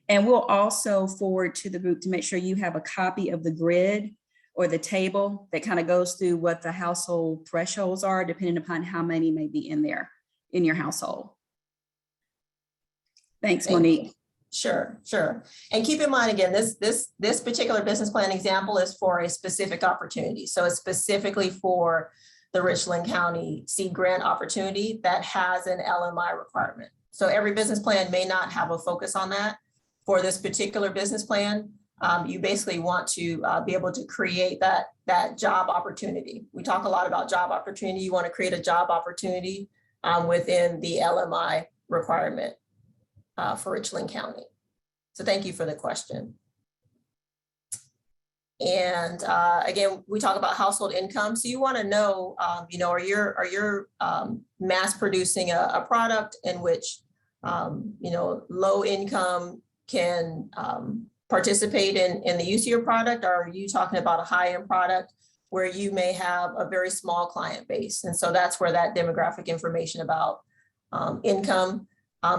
And we'll also forward to the group to make sure you have a copy of the grid or the table that kind of goes through what the household thresholds are, depending upon how many may be in there in your household. Thanks, Monique. Sure. And keep in mind, again, this particular business plan example is for a specific opportunity. So it's specifically for the Richland County seed grant opportunity that has an LMI requirement. So every business plan may not have a focus on that. For this particular business plan, you basically want to be able to create that job opportunity. We talk a lot about job opportunity. You want to create a job opportunity within the LMI requirement for Richland County. So thank you for the question. And again, we talk about household income. So you want to know, you know, are you mass producing a product in which, you know, low income can participate in the use of your product? Or are you talking about a high-end product where you may have a very small client base? And so that's where that demographic information about income.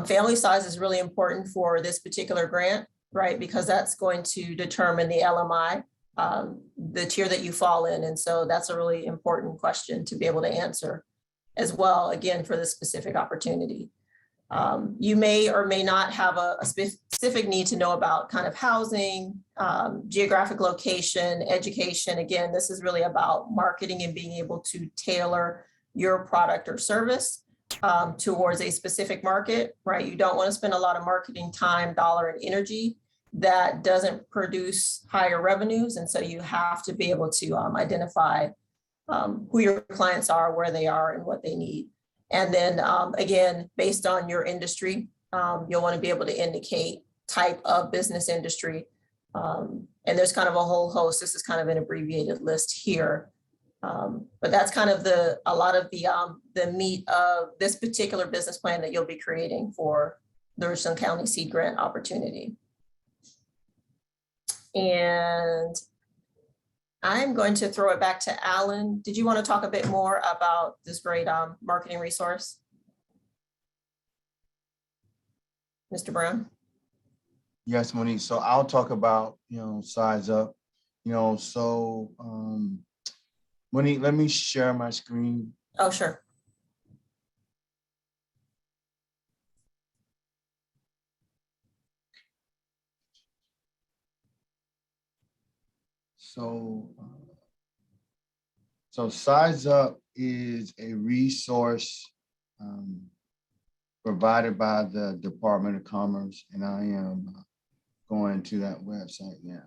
Family size is really important for this particular grant, right? Because that's going to determine the LMI, the tier that you fall in. And so that's a really important question to be able to answer as well, again, for this specific opportunity. You may or may not have a specific need to know about kind of housing, geographic location, education. Again, this is really about marketing and being able to tailor your product or service towards a specific market, right? You don't want to spend a lot of marketing time, dollar, and energy that doesn't produce higher revenues. And so you have to be able to identify who your clients are, where they are, and what they need. And then again, based on your industry, you'll want to be able to indicate type of business industry. And there's kind of a whole host. This is kind of an abbreviated list here. But that's kind of a lot of the meat of this particular business plan that you'll be creating for the Richland County Seed Grant opportunity. And I'm going to throw it back to Alan. Did you want to talk a bit more about this great marketing resource? Mr. Brown? Yes, Monique. So I'll talk about, you know, size up, you know, so Monique, let me share my screen. Oh, sure. So So Size Up is a resource provided by the Department of Commerce, and I am going to that website now.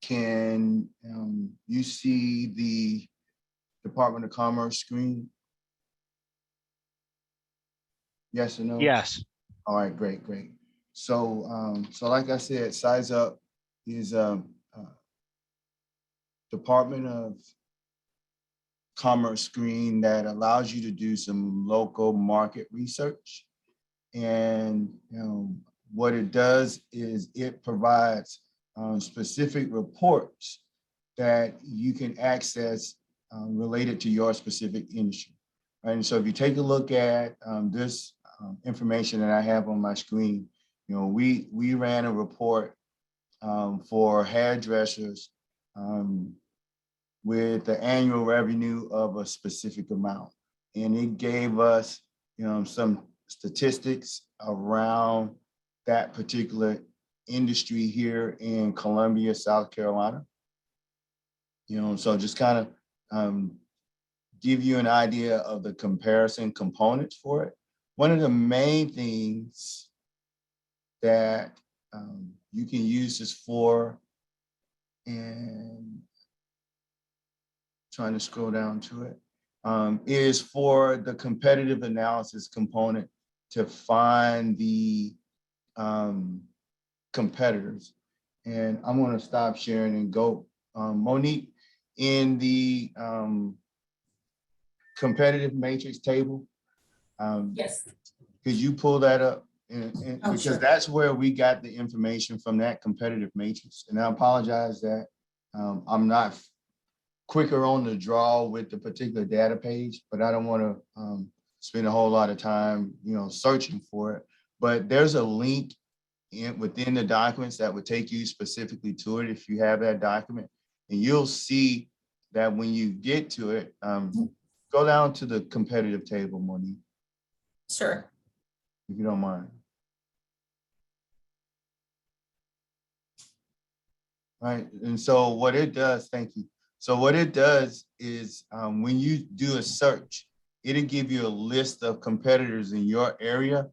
Can you see the Department of Commerce screen? Yes or no? Yes. All right, great, great. So, so like I said, Size Up is a Department of Commerce screen that allows you to do some local market research. And what it does is it provides specific reports that you can access related to your specific industry. Right? And so if you take a look at this information that I have on my screen, we ran a report for hairdressers with the annual revenue of a specific amount. And it gave us some statistics around that particular industry here in Columbia, South Carolina. So just kind of give you an idea of the comparison components for it. One of the main things that you can use this for, and trying to scroll down to it, is for the competitive analysis component to find the competitors. And I'm going to stop sharing and go. Monique, in the competitive matrix table, Yes. could you pull that up? And Oh, because sure. that's where we got the information from, that competitive matrix. And I apologize that I'm not quicker on the draw with the particular data page, but I don't want to spend a whole lot of time, searching for it. But there's a link within the documents that would take you specifically to it if you have that document. And you'll see that when you get to it, go down to the competitive table, Monique, Sure. if you don't mind. Right, and so what it does, thank you. So what it does is when you do a search, it'll give you a list of competitors in your area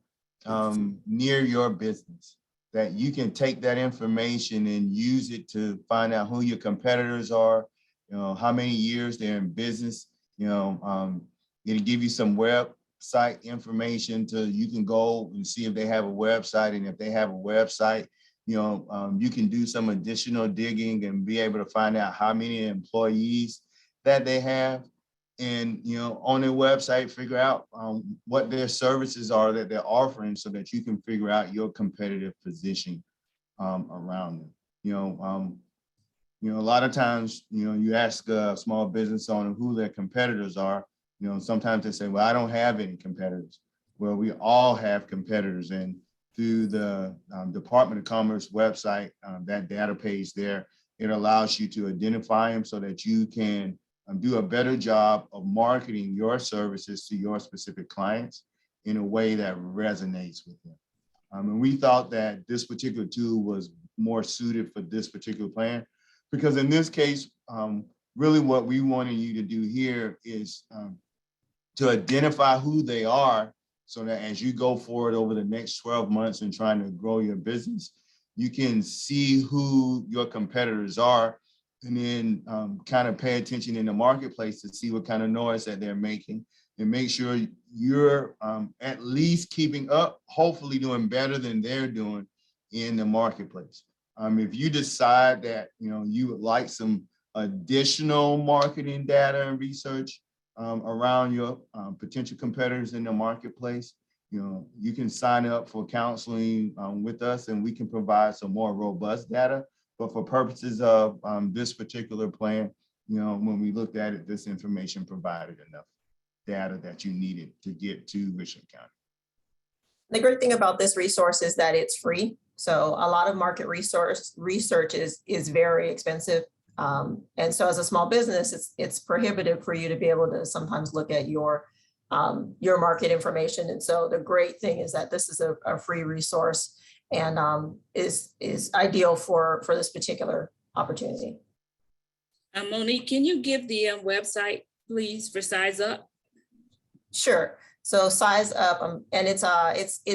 near your business, that you can take that information and use it to find out who your competitors are, how many years they're in business. It'll give you some website information you can go and see if they have a website. And if they have a website, you can do some additional digging and be able to find out how many employees that they have. And, on their website, figure out what their services are that they're offering so that you can figure out your competitive position around them. A lot of times, you ask a small business owner who their competitors are, sometimes they say, well, I don't have any competitors. Well, we all have competitors, and through the Department of Commerce website, that data page there, it allows you to identify them so that you can do a better job of marketing your services to your specific clients in a way that resonates with them. And we thought that this particular tool was more suited for this particular plan, because in this case, really what we wanted you to do here is to identify who they are, so that as you go forward over the next 12 months and trying to grow your business, you can see who your competitors are, and then kind of pay attention in the marketplace to see what kind of noise that they're making, and make sure you're at least keeping up, hopefully doing better than they're doing in the marketplace. If you decide that you would like some additional marketing data and research around your potential competitors in the marketplace, you can sign up for counseling with us, and we can provide some more robust data. But for purposes of this particular plan, when we looked at it, this information provided enough data that you needed to get to Richland County. The great thing about this resource is that it's free. So a lot of market research is very expensive. And so as a small business, it's prohibitive for you to be able to sometimes look at your market information. And so the great thing is that this is a free resource and is ideal for this particular opportunity. Monique, can you give the website, please, for Size Up? Sure. So Size Up, and it's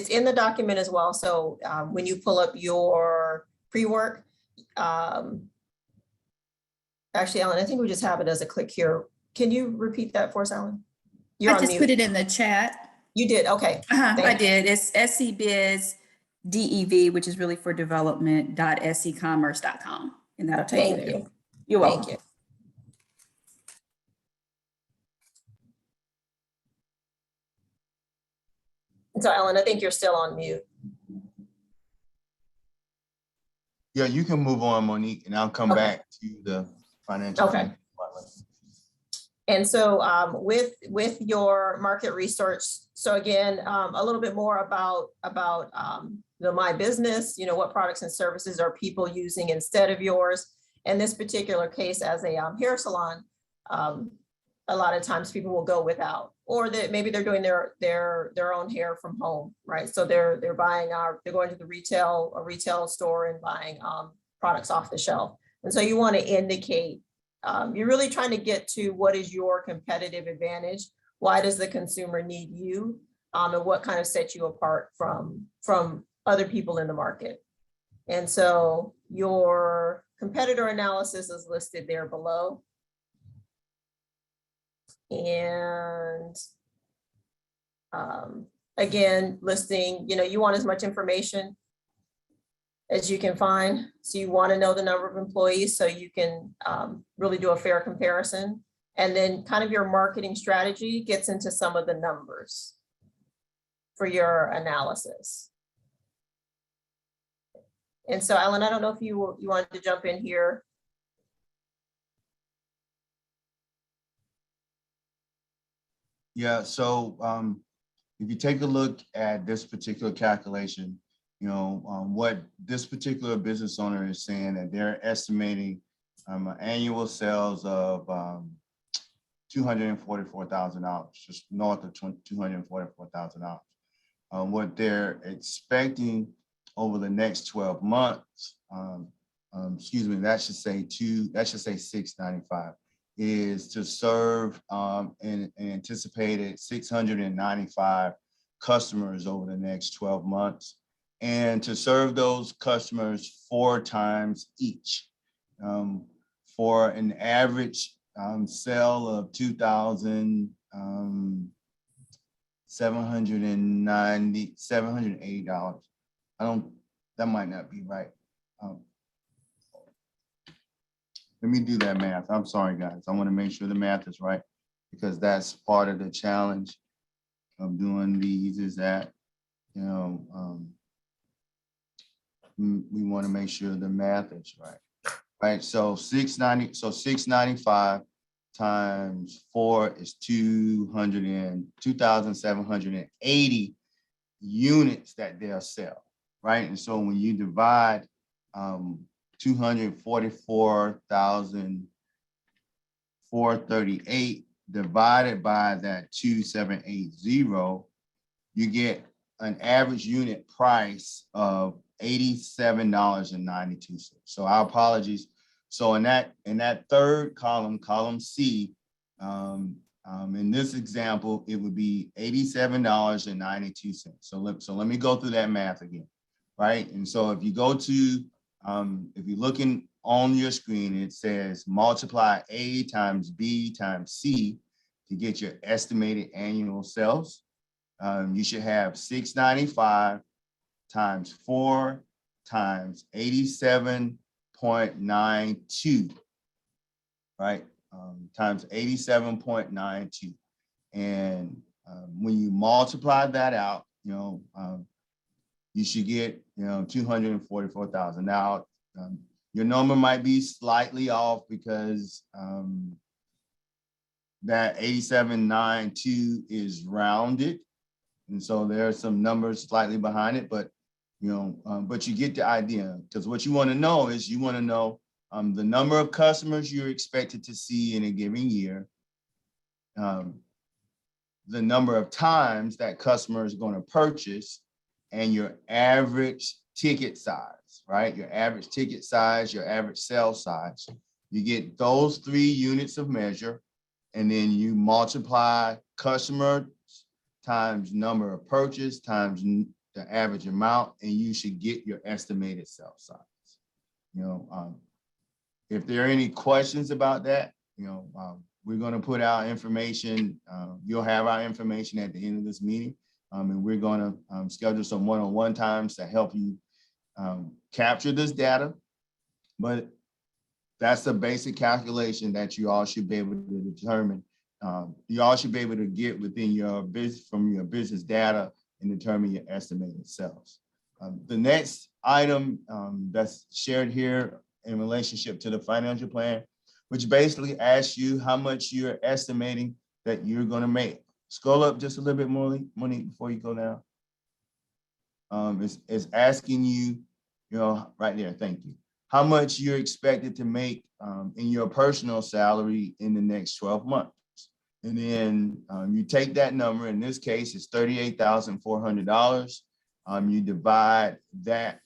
in the document as well. So when you pull up your PreWork, actually, Alan, I think we just have it as a click here. Can you repeat that for us, Alan? You're I on just mute. put it in the chat. You did, okay. I Thank did. It's SCBiz DEV, which is really for development.scommerce.com. And that'll take you Thank there. you. You're welcome. Thank you. And so Ellen, I think you're still on mute. Yeah, you can move on, Monique, and I'll come Okay. back to the financial. Okay. And so with your market research, so again, a little bit more about my business, what products and services are people using instead of yours. In this particular case, as a hair salon, a lot of times people will go without, or that maybe they're doing their own hair from home, right? So they're going to the retail store and buying products off the shelf. And so you want to indicate, you're really trying to get to what is your competitive advantage? Why does the consumer need you? And what kind of sets you apart from other people in the market? And so your competitor analysis is listed there below. And again, listing, you want as much information as you can find. So you want to know the number of employees so you can really do a fair comparison. And then kind of your marketing strategy gets into some of the numbers for your analysis. And so Ellen, I don't know if you wanted to jump in here. Yeah, so if you take a look at this particular calculation, what this particular business owner is saying that they're estimating annual sales of $244,000, just north of $244,000. What they're expecting over the next 12 months, that should say 695, is to serve an anticipated 695 customers over the next 12 months, and to serve those customers 4 times each for an average sale of $780. That might not be right. Let me do that math. I'm sorry, guys. I want to make sure the math is right, because that's part of the challenge of doing these, is that, we want to make sure the math is right. Right, so 695 times 4 is 2,780 units that they'll sell, right? And so when you divide 244,438 divided by that 2,780, you get an average unit price of $87.92. So our apologies. So in that third column, column C, in this example, it would be $87.92. So let me go through that math again, right? And so if you go to, if you're looking on your screen, it says multiply A times B times C to get your estimated annual sales. You should have 695 times 4 times 87.92, right? Times 87.92. And when you multiply that out, you should get, 244,000. Now, your number might be slightly off because that 87.92 is rounded. And so there are some numbers slightly behind it, but but you get the idea, because what you want to know is the number of customers you're expected to see in a given year, the number of times that customer is going to purchase, and your average ticket size, right? Your average ticket size, your average sale size. You get those 3 units of measure, and then you multiply customer times number of purchase times the average amount, and you should get your estimated sale size. You know, if there are any questions about that, you know, we're going to put our information. You'll have our information at the end of this meeting, and we're going to schedule some one-on-one times to help you capture this data. But that's the basic calculation that you all should be able to determine. You all should be able to get within your business, from your business data, and determine your estimated sales. The next item that's shared here in relationship to the financial plan, which basically asks you how much you're estimating that you're going to make. Scroll up just a little bit more, Monique, before you go down. It's asking you, you know, right there, thank you, how much you're expected to make in your personal salary in the next 12 months. And then you take that number, in this case, it's $38,400. You divide that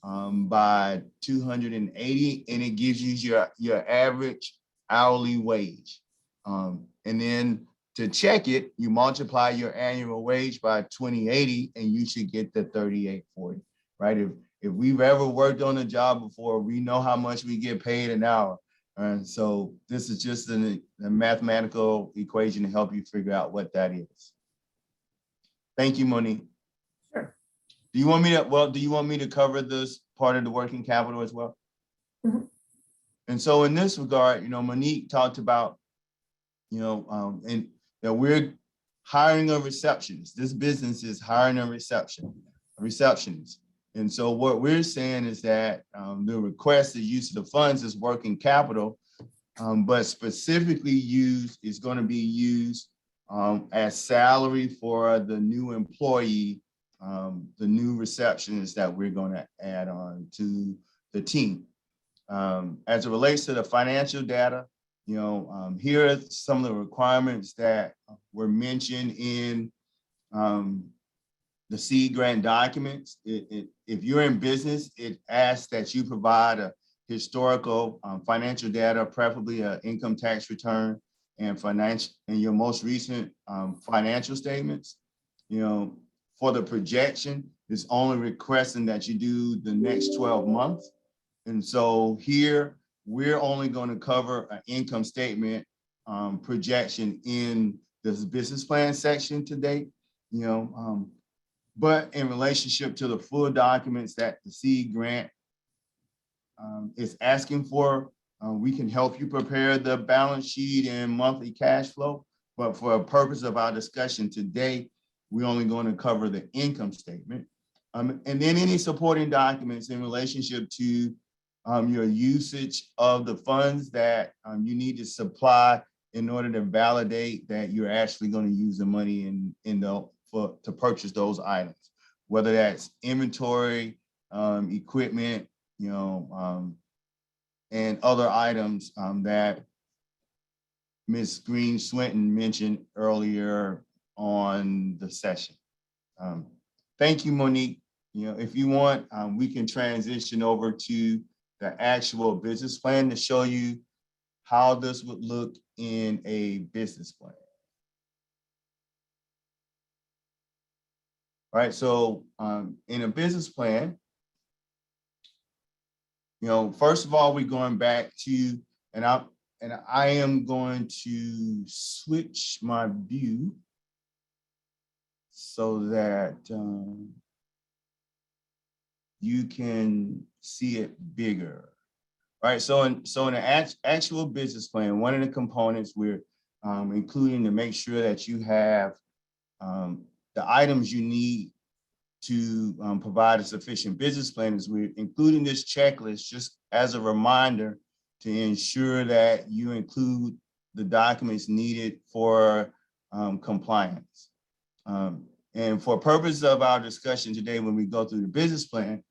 by 280, and it gives you your average hourly wage. And then to check it, you multiply your annual wage by 2080, and you should get the 3840, right? If we've ever worked on a job before, we know how much we get paid an hour. And so this is just a mathematical equation to help you figure out what that is. Thank you, Monique. Sure. Do you want me to cover this part of the working capital as well? Mm-hmm. And so in this regard, you know, Monique talked about, you know, and that we're hiring a receptionist. This business is hiring a receptionist. And so what we're saying is that the requested use of the funds is working capital, but specifically is going to be used as salary for the new employee, the new receptionist that we're going to add on to the team. As it relates to the financial data, you know, here are some of the requirements that were mentioned in the seed grant documents. If you're in business, it asks that you provide a historical financial data, preferably an income tax return and your most recent financial statements. You know, for the projection, it's only requesting that you do the next 12 months. And so here, we're only going to cover an income statement projection in this business plan section today, you know, but in relationship to the full documents that the seed grant is asking for, we can help you prepare the balance sheet and monthly cash flow. But for a purpose of our discussion today, we're only going to cover the income statement. And then any supporting documents in relationship to your usage of the funds that you need to supply in order to validate that you're actually going to use the money to purchase those items, whether that's inventory, equipment, you know, and other items that Ms. Green Swinton mentioned earlier on the session. Thank you, Monique. You know, if you want, we can transition over to the actual business plan to show you how this would look in a business plan. All right, so in a business plan, you know, first of all, we're going back to, and I am going to switch my view so that you can see it bigger. All right, so in the actual business plan, one of the components we're including to make sure that you have the items you need to provide a sufficient business plan is we're including this checklist just as a reminder to ensure that you include the documents needed for compliance. And for purposes of our discussion today, when we go through the business plan,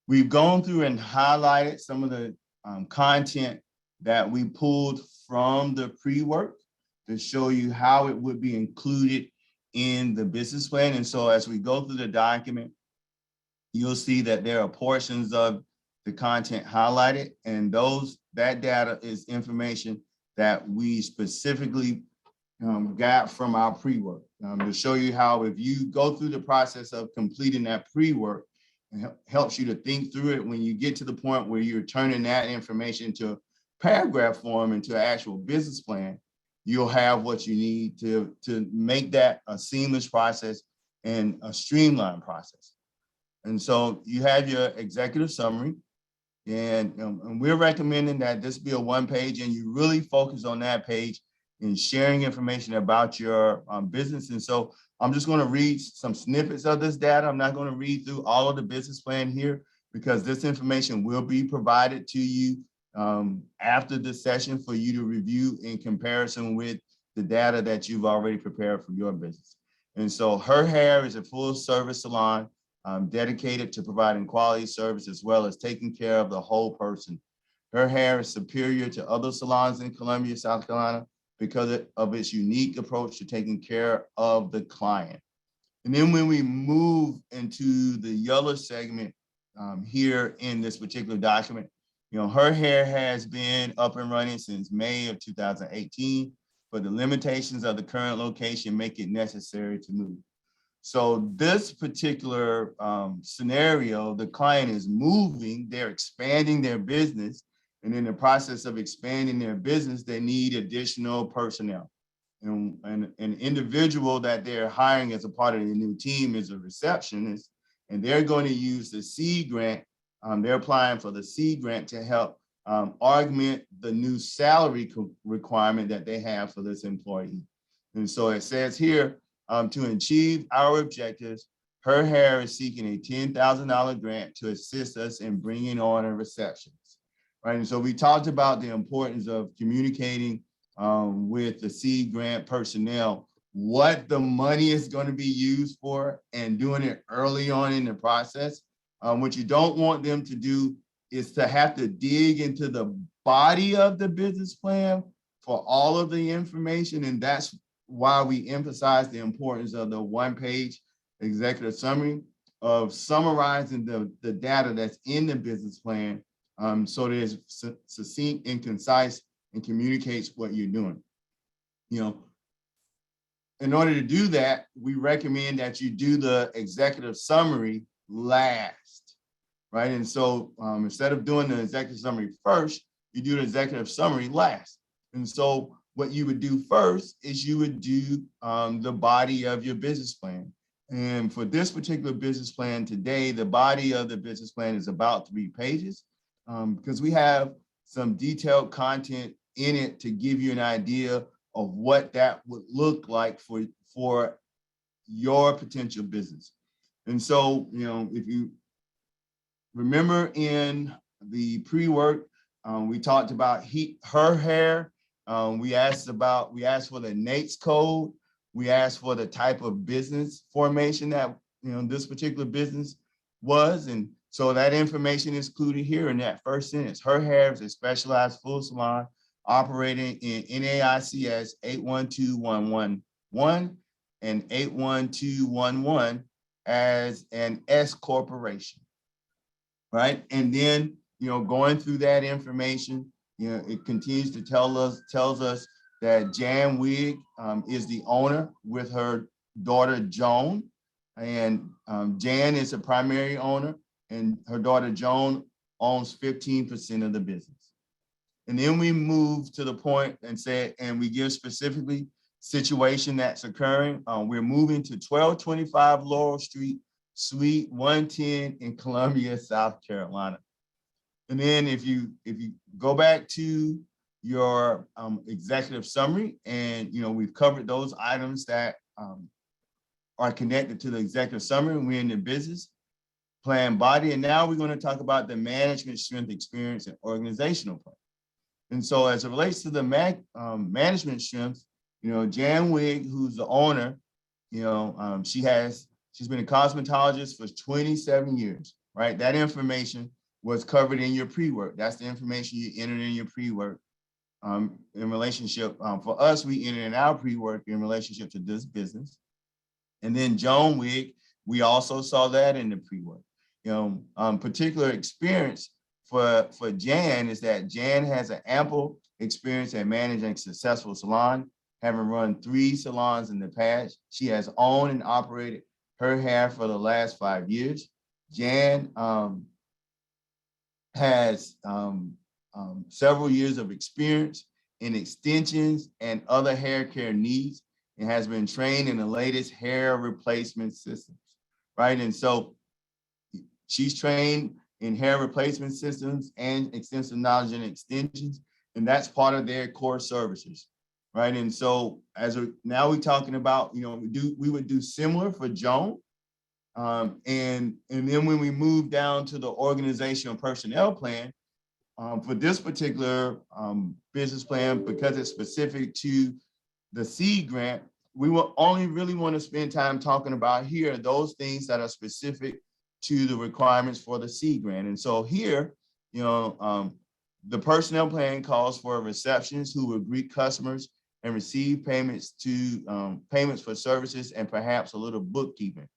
we've gone through and highlighted some of the content that we pulled from the PreWork to show you how it would be included in the business plan. And so as we go through the document, you'll see that there are portions of the content highlighted, and that data is information that we specifically got from our PreWork to show you how, if you go through the process of completing that PreWork, it helps you to think through it. When you get to the point where you're turning that information into paragraph form, into an actual business plan, you'll have what you need to make that a seamless process and a streamlined process. And so you have your executive summary, and we're recommending that this be a one page, and you really focus on that page in sharing information about your business. And so I'm just going to read some snippets of this data. I'm not going to read through all of the business plan here, because this information will be provided to you after the session for you to review in comparison with the data that you've already prepared for your business. And so Her Hair is a full service salon dedicated to providing quality service as well as taking care of the whole person. Her Hair is superior to other salons in Columbia, South Carolina, because of its unique approach to taking care of the client. And then when we move into the yellow segment here in this particular document, Her Hair has been up and running since May of 2018, but the limitations of the current location make it necessary to move. So this particular scenario, the client is moving, they're expanding their business, and in the process of expanding their business, they need additional personnel. And an individual that they're hiring as a part of the new team is a receptionist, and they're going to use the seed grant. They're applying for the seed grant to help augment the new salary requirement that they have for this employee. And so it says here, to achieve our objectives, Her Hair is seeking a $10,000 grant to assist us in bringing on a receptionist. Right, and so we talked about the importance of communicating with the seed grant personnel what the money is going to be used for, and doing it early on in the process. What you don't want them to do is to have to dig into the body of the business plan for all of the information. And that's why we emphasize the importance of the one-page executive summary of summarizing the data that's in the business plan, so that it's succinct and concise and communicates what you're doing. In order to do that, we recommend that you do the executive summary last, right? And so instead of doing the executive summary first, you do the executive summary last. And so what you would do first is you would do the body of your business plan. And for this particular business plan today, the body of the business plan is about 3 pages. Because we have some detailed content in it to give you an idea of what that would look like for your potential business. And so, if you remember in the PreWork, we talked about Her Hair. We asked for the NAICS code. We asked for the type of business formation that this particular business was, and so that information is included here in that first sentence. Her Hair is a specialized full salon operating in NAICS 812111 and 81211 as an S corporation, right? And then, going through that information, it continues to tells us that Jan Wig is the owner with her daughter Joan, and Jan is a primary owner, and her daughter Joan owns 15% of the business. And then we move to the point and we give specifically situation that's occurring. We're moving to 1225 Laurel Street, Suite 110 in Columbia, South Carolina. And then if you go back to your executive summary, and we've covered those items that are connected to the executive summary, and we're in the business plan body. And now we're going to talk about the management strength, experience, and organizational plan. And so as it relates to the management strength, Jan Wig, who's the owner, she's been a cosmetologist for 27 years, right? That information was covered in your pre-work. That's the information you entered in your pre-work. In relationship, for us, we entered in our pre-work in relationship to this business. And then Joan Wig, we also saw that in the pre-work. Particular experience for Jan is that Jan has an ample experience at managing a successful salon, having run 3 salons in the past. She has owned and operated her hair for the last 5 years. Jan has several years of experience in extensions and other hair care needs, and has been trained in the latest hair replacement systems, right? And so she's trained in hair replacement systems and extensive knowledge in extensions, and that's part of their core services, right? And so now we're talking about, we would do similar for Joan. And then when we move down to the organizational personnel plan, for this particular business plan, because it's specific to the seed grant, we will only really want to spend time talking about here those things that are specific to the requirements for the seed grant. And so here, the personnel plan calls for a receptionist who will greet customers and receive payments for services and perhaps a little bookkeeping.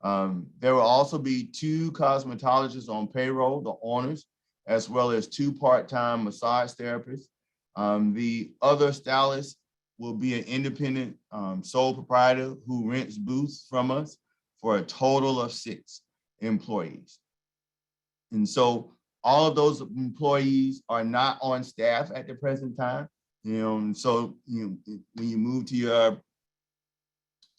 There will also be 2 cosmetologists on payroll, the owners, as well as 2 part-time massage therapists. The other stylist will be an independent sole proprietor who rents booths from us for a total of 6 employees. And so all of those employees are not on staff at the present time. And so when you move to your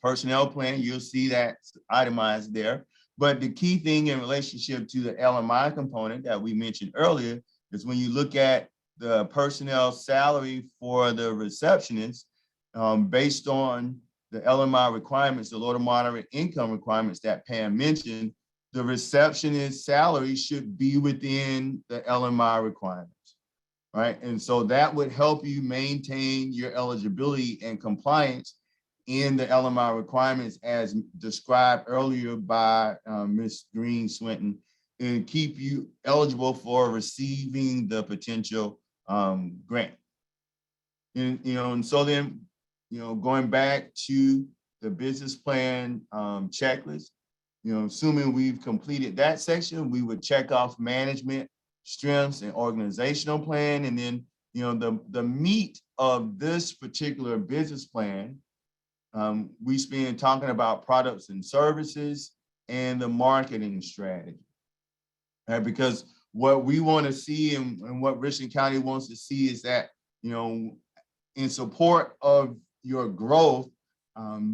personnel plan, you'll see that itemized there. But the key thing in relationship to the LMI component that we mentioned earlier is when you look at the personnel salary for the receptionist, based on the LMI requirements, the low to moderate income requirements that Pam mentioned, the receptionist salary should be within the LMI requirements, right? And so that would help you maintain your eligibility and compliance in the LMI requirements as described earlier by Ms. Green Swinton, and keep you eligible for receiving the potential grant. And so then, going back to the business plan checklist, assuming we've completed that section, we would check off management, strengths, and organizational plan. And then, the meat of this particular business plan, we spend talking about products and services and the marketing strategy, right? Because what we want to see and what Richland County wants to see is that, in support of your growth,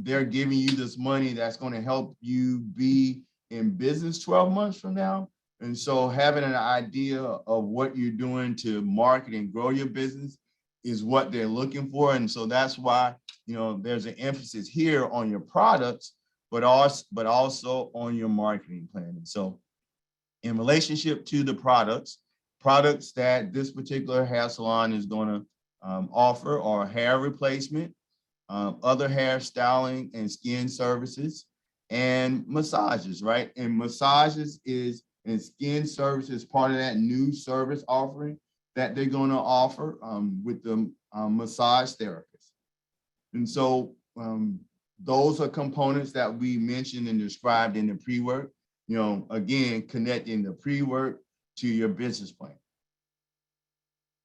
they're giving you this money that's going to help you be in business 12 months from now. And so having an idea of what you're doing to market and grow your business is what they're looking for. And so that's why, there's an emphasis here on your products, but also on your marketing plan. And so in relationship to the products that this particular hair salon is going to offer are hair replacement, other hair styling and skin services, and massages, right? And massages and skin services part of that new service offering that they're going to offer with the massage therapist. And so those are components that we mentioned and described in the pre-work, again, connecting the pre-work to your business plan.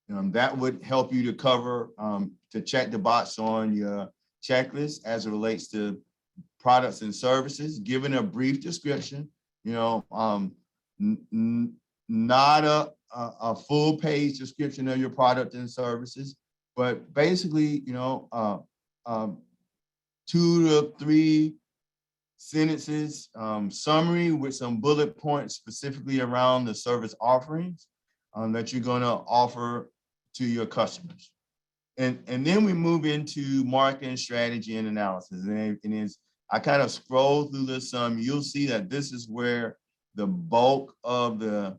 That would help you to cover, to check the box on your checklist as it relates to products and services, given a brief description, not a full page description of your product and services, but basically, 2 to 3 sentences, summary with some bullet points specifically around the service offerings that you're going to offer to your customers. And then we move into marketing strategy and analysis. And as I kind of scroll through this, you'll see that this is where the bulk of the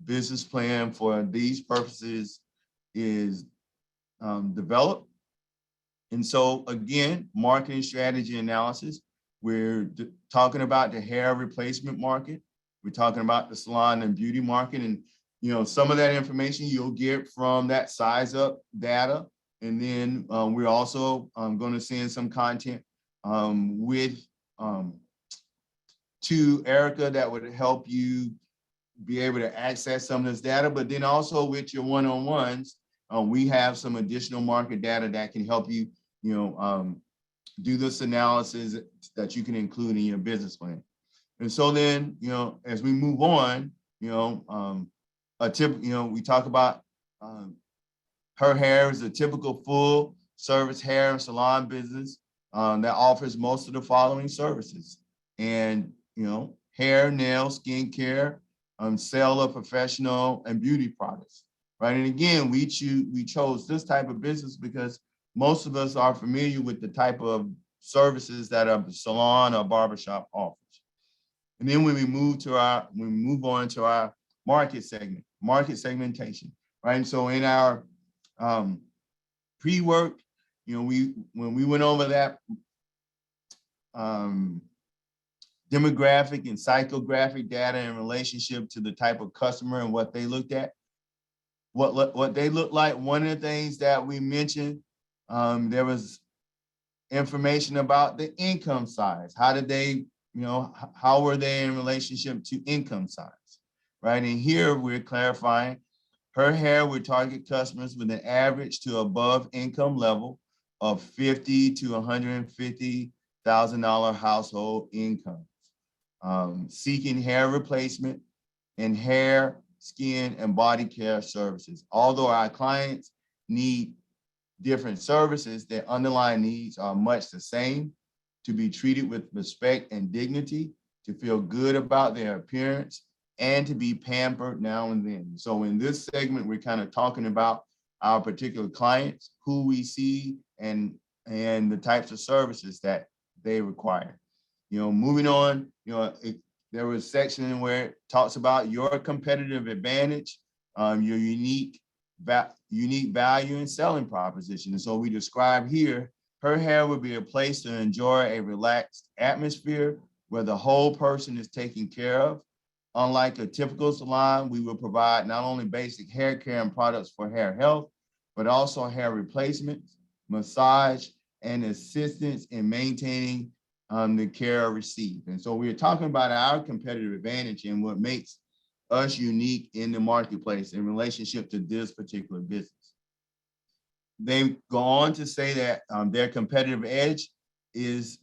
business plan for these purposes is developed. And so again, marketing strategy analysis, we're talking about the hair replacement market. We're talking about the salon and beauty market, and some of that information you'll get from that size up data. And then we're also going to send some content with to Erica that would help you be able to access some of this data. But then also with your one-on-ones, we have some additional market data that can help you, do this analysis that you can include in your business plan. And so then, as we move on, we talk about her hair is a typical full service hair and salon business that offers most of the following services. And, hair, nail, skincare, sale of professional and beauty products, right? And again, we chose this type of business because most of us are familiar with the type of services that a salon or barbershop offers. And then when we move on to our market segmentation, right? And so in our PreWork, when we went over that demographic and psychographic data in relationship to the type of customer and what they looked at, what they look like. One of the things that we mentioned, there was information about the income size. How did they, how were they in relationship to income size, right? And here we're clarifying her hair would target customers with an average to above income level of $50,000 to $150,000 household income, seeking hair replacement and hair, skin, and body care services. Although our clients need different services, their underlying needs are much the same: to be treated with respect and dignity, to feel good about their appearance, and to be pampered now and then. So in this segment, we're kind of talking about our particular clients, who we see, and the types of services that they require. Moving on, there was a section where it talks about your competitive advantage, your unique value and selling proposition. And so we describe here, her hair would be a place to enjoy a relaxed atmosphere where the whole person is taken care of. Unlike a typical salon, we will provide not only basic hair care and products for hair health, but also hair replacements, massage, and assistance in maintaining the care received. And so we're talking about our competitive advantage and what makes us unique in the marketplace in relationship to this particular business. They go on to say that their competitive edge is,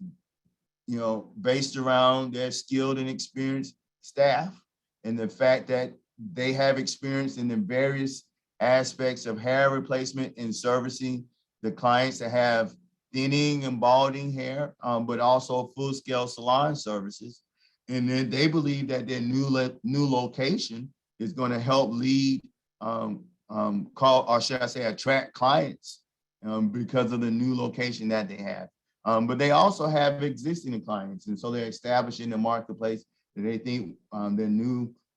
based around their skilled and experienced staff and the fact that they have experience in the various aspects of hair replacement and servicing the clients that have thinning and balding hair, but also full-scale salon services. And then they believe that their new location is going to help lead, attract clients because of the new location that they have. But they also have existing clients, and so they're establishing the marketplace that they think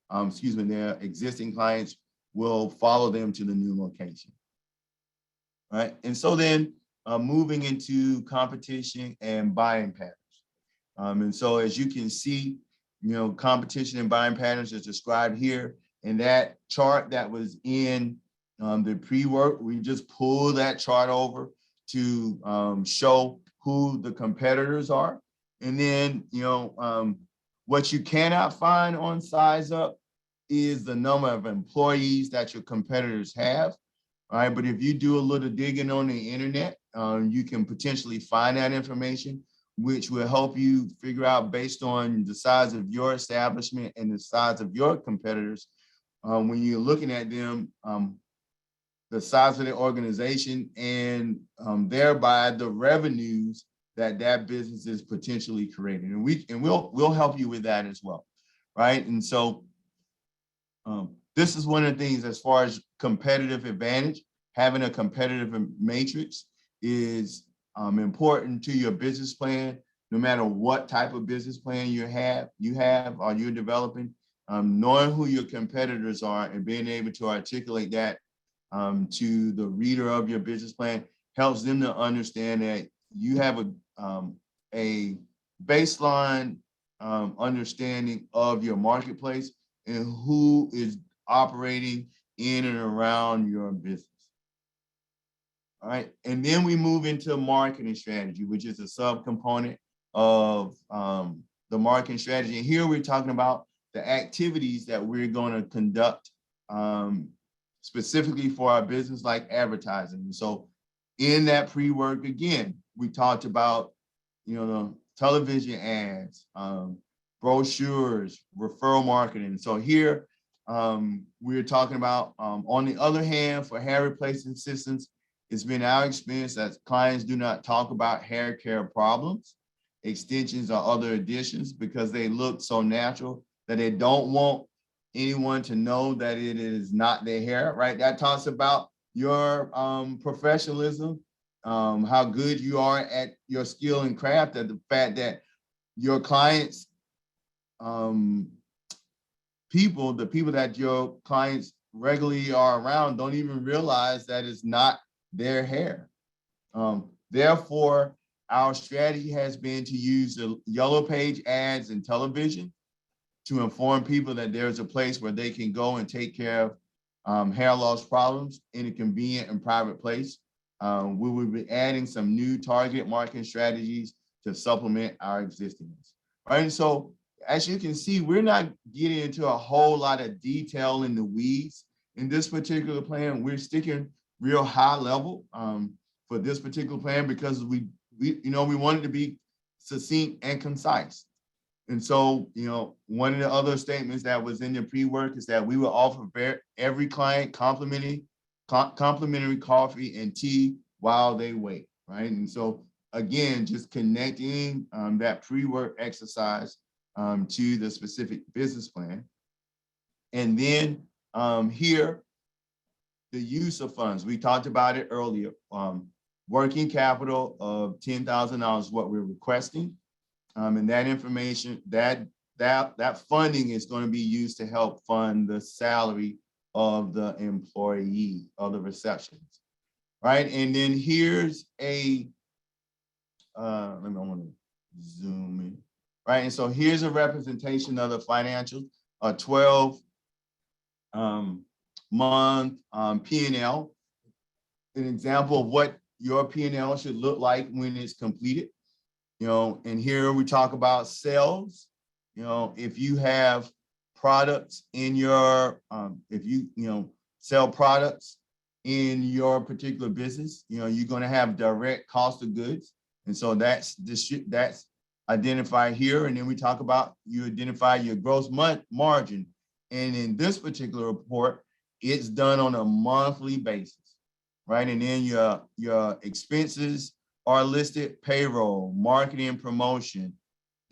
their existing clients will follow them to the new location. Right, and so then moving into competition and buying patterns. And so as you can see, competition and buying patterns is described here. And that chart that was in the PreWork, we just pulled that chart over to show who the competitors are. And then, what you cannot find on Size Up is the number of employees that your competitors have. All right, but if you do a little digging on the internet, you can potentially find that information, which will help you figure out, based on the size of your establishment and the size of your competitors, when you're looking at them, the size of the organization and thereby the revenues that business is potentially creating. And we'll help you with that as well, right? And so this is one of the things as far as competitive advantage. Having a competitive matrix is important to your business plan, no matter what type of business plan you have or you're developing. Knowing who your competitors are and being able to articulate that to the reader of your business plan helps them to understand that you have a baseline understanding of your marketplace and who is operating in and around your business. All right, and then we move into marketing strategy, which is a subcomponent of the marketing strategy. And here we're talking about the activities that we're going to conduct specifically for our business, like advertising. And so in that pre-work, again, we talked about, the television ads, brochures, referral marketing. So here we're talking about, on the other hand, for hair replacement systems, it's been our experience that clients do not talk about hair care problems, extensions, or other additions because they look so natural that they don't want anyone to know that it is not their hair, right? That talks about your professionalism, how good you are at your skill and craft, and the fact that your clients, the people that your clients regularly are around don't even realize that it's not their hair. Therefore, our strategy has been to use the yellow page ads and television to inform people that there's a place where they can go and take care of hair loss problems in a convenient and private place. We will be adding some new target marketing strategies to supplement our existing ones. Right. And so as you can see, we're not getting into a whole lot of detail in the weeds in this particular plan. We're sticking real high level for this particular plan because we wanted to be succinct and concise. And so, one of the other statements that was in the pre-work is that we will offer every client complimentary coffee and tea while they wait, right? And so, again, just connecting that pre-work exercise to the specific business plan. And then here, the use of funds. We talked about it earlier. Working capital of $10,000 is what we're requesting. And that information, that funding is going to be used to help fund the salary of the employee of the receptionist, right? And then here's a, I want to zoom in, right? And so here's a representation of the financials, a 12 month P&L, an example of what your P&L should look like when it's completed. And here we talk about sales. If you have products in your, if you sell products in your particular business, you're going to have direct cost of goods. And so that's identified here. And then we talk about, you identify your gross margin. And in this particular report, it's done on a monthly basis, right? And then your expenses are listed: payroll, marketing and promotion,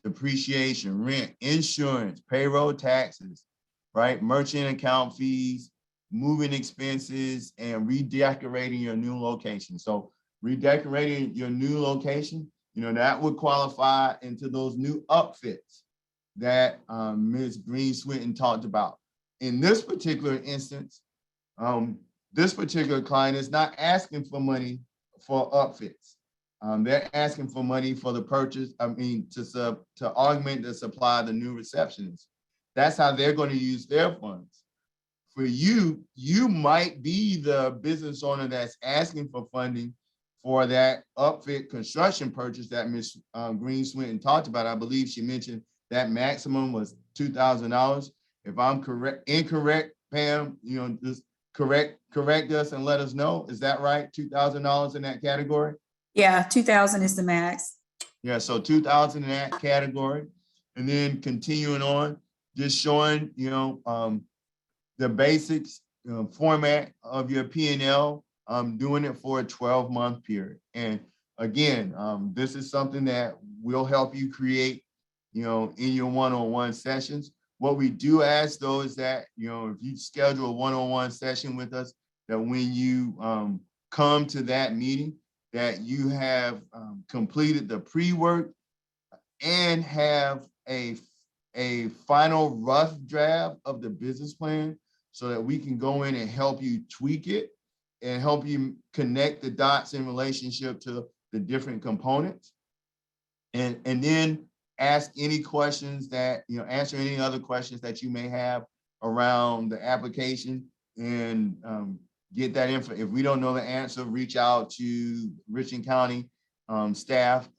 depreciation, rent, insurance, payroll taxes, right? Merchant account fees, moving expenses, and redecorating your new location. So redecorating your new location, that would qualify into those new upfits that Ms. Green-Swinton talked about. In this particular instance, this particular client is not asking for money for upfits. They're asking for money for the purchase, to augment the supply of the new receptionist. That's how they're going to use their funds. For you, you might be the business owner that's asking for funding for that upfit construction purchase that Ms. Green-Swinton talked about. I believe she mentioned that maximum was $2,000. If I'm incorrect, Pam, just correct us and let us know. Is that right? $2,000 in that category? Yeah, 2,000 is the max. Yeah, so 2,000 in that category. And then continuing on, just showing, the basics, format of your P&L, doing it for a 12-month period. And again, this is something that will help you create, in your one-on-one sessions. What we do ask though is that, if you schedule a one-on-one session with us, that when you come to that meeting, that you have completed the pre-work and have a final rough draft of the business plan so that we can go in and help you tweak it and help you connect the dots in relationship to the different components. And then ask any questions that, answer any other questions that you may have around the application and get that info. If we don't know the answer, reach out to Richland County staff,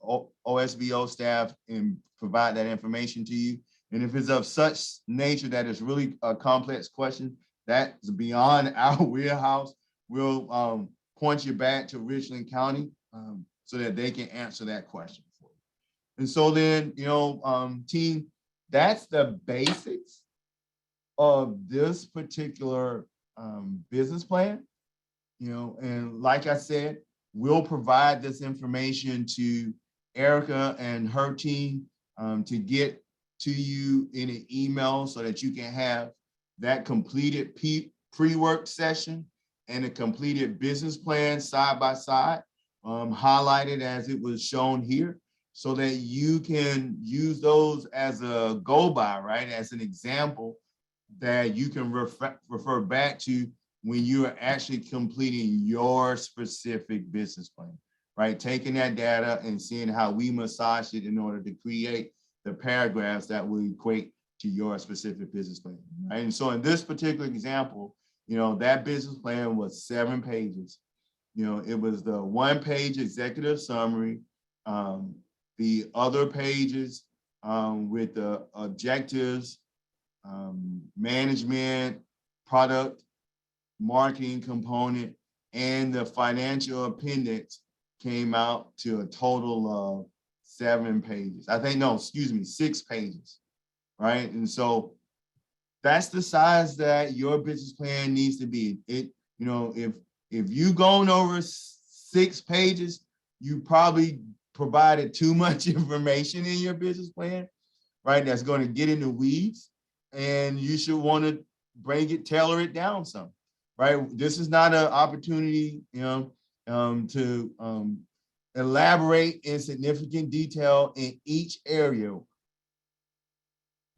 OSBO staff, and provide that information to you. And if it's of such nature that it's really a complex question that's beyond our wheelhouse, we'll point you back to Richland County so that they can answer that question for you. And so then, team, that's the basics of this particular business plan. And like I said, we'll provide this information to Erica and her team to get to you in an email so that you can have that completed pre-work session and a completed business plan side by side, highlighted as it was shown here, so that you can use those as a go-by, right? As an example that you can refer back to when you are actually completing your specific business plan, right? Taking that data and seeing how we massage it in order to create the paragraphs that will equate to your specific business plan, right? And so in this particular example, that business plan was 7 pages. It was the 1-page executive summary, the other pages with the objectives, management, product, marketing component, and the financial appendix came out to a total of 7 pages. 6 pages, right? And so that's the size that your business plan needs to be. If you've gone over 6 pages, you probably provided too much information in your business plan, right? That's going to get in the weeds, and you should want to tailor it down some, right? This is not an opportunity, to elaborate in significant detail in each area.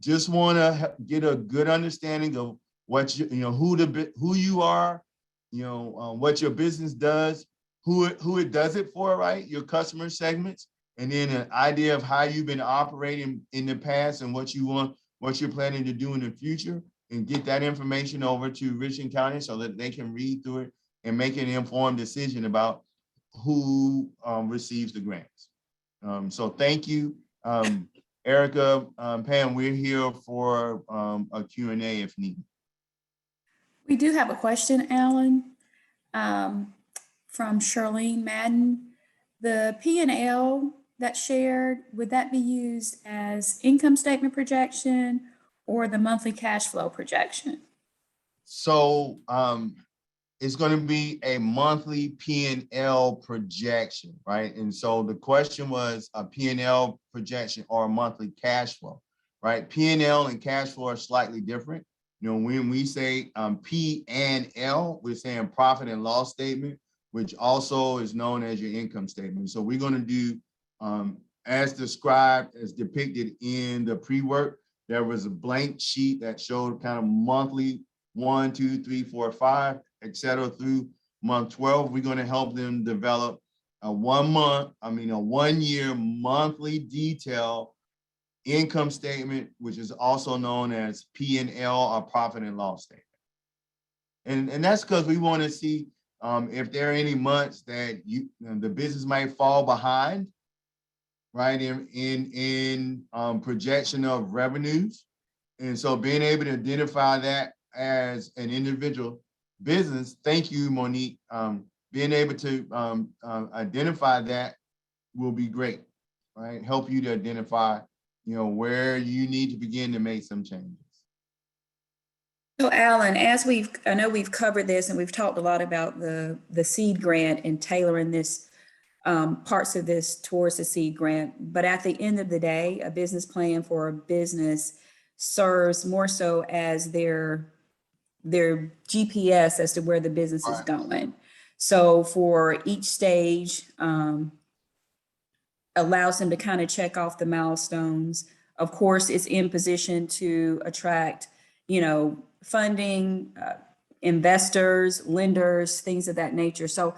Just want to get a good understanding of what who you are, what your business does, who it does it for, right? Your customer segments, and then an idea of how you've been operating in the past and what you're planning to do in the future, and get that information over to Richland County so that they can read through it and make an informed decision about who receives the grants. So thank you. Erica, Pam, we're here for a Q&A if needed. We do have a question, Alan, from Charlene Madden. The P&L that's shared, would that be used as income statement projection or the monthly cash flow projection? So it's going to be a monthly P&L projection, right? And so the question was a P&L projection or a monthly cash flow, right? P&L and cash flow are slightly different. When we say P&L, we're saying profit and loss statement, which also is known as your income statement. So we're going to do as described, as depicted in the pre-work. There was a blank sheet that showed kind of monthly 1, 2, 3, 4, 5, etc. through month 12. We're going to help them develop a 1 year monthly detail income statement, which is also known as P&L or profit and loss statement. And that's because we want to see if there are any months that the business might fall behind, right, in projection of revenues. And so being able to identify that as an individual business, thank you, Monique. Being able to identify that will be great, right? Help you to identify, where you need to begin to make some changes. So Alan, I know we've covered this and we've talked a lot about the seed grant and tailoring this parts of this towards the seed grant, but at the end of the day, a business plan for a business serves more so as their GPS as to where the business is going. So for each stage, allows them to kind of check off the milestones. Of course, it's in position to attract, funding, investors, lenders, things of that nature. So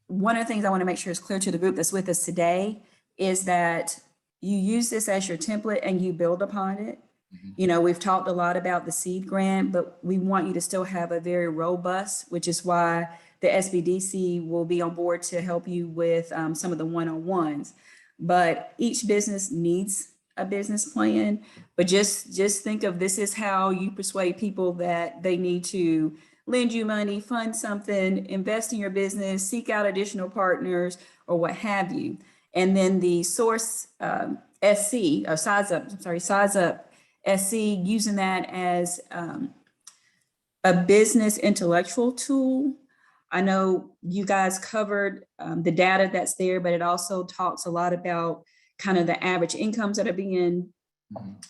one of the things I want to make sure is clear to the group that's with us today is that you use this as your template and you build upon it. Mhm. You know, we've talked a lot about the seed grant, but we want you to still have a very robust, which is why the SBDC will be on board to help you with some of the one-on-ones. But each business needs a business plan, but just think of this is how you persuade people that they need to lend you money, fund something, invest in your business, seek out additional partners, or what have you. And then the source SC, or size up, I'm sorry, size up SC, using that as a business intellectual tool. I know you guys covered the data that's there, but it also talks a lot about kind of the average incomes that are being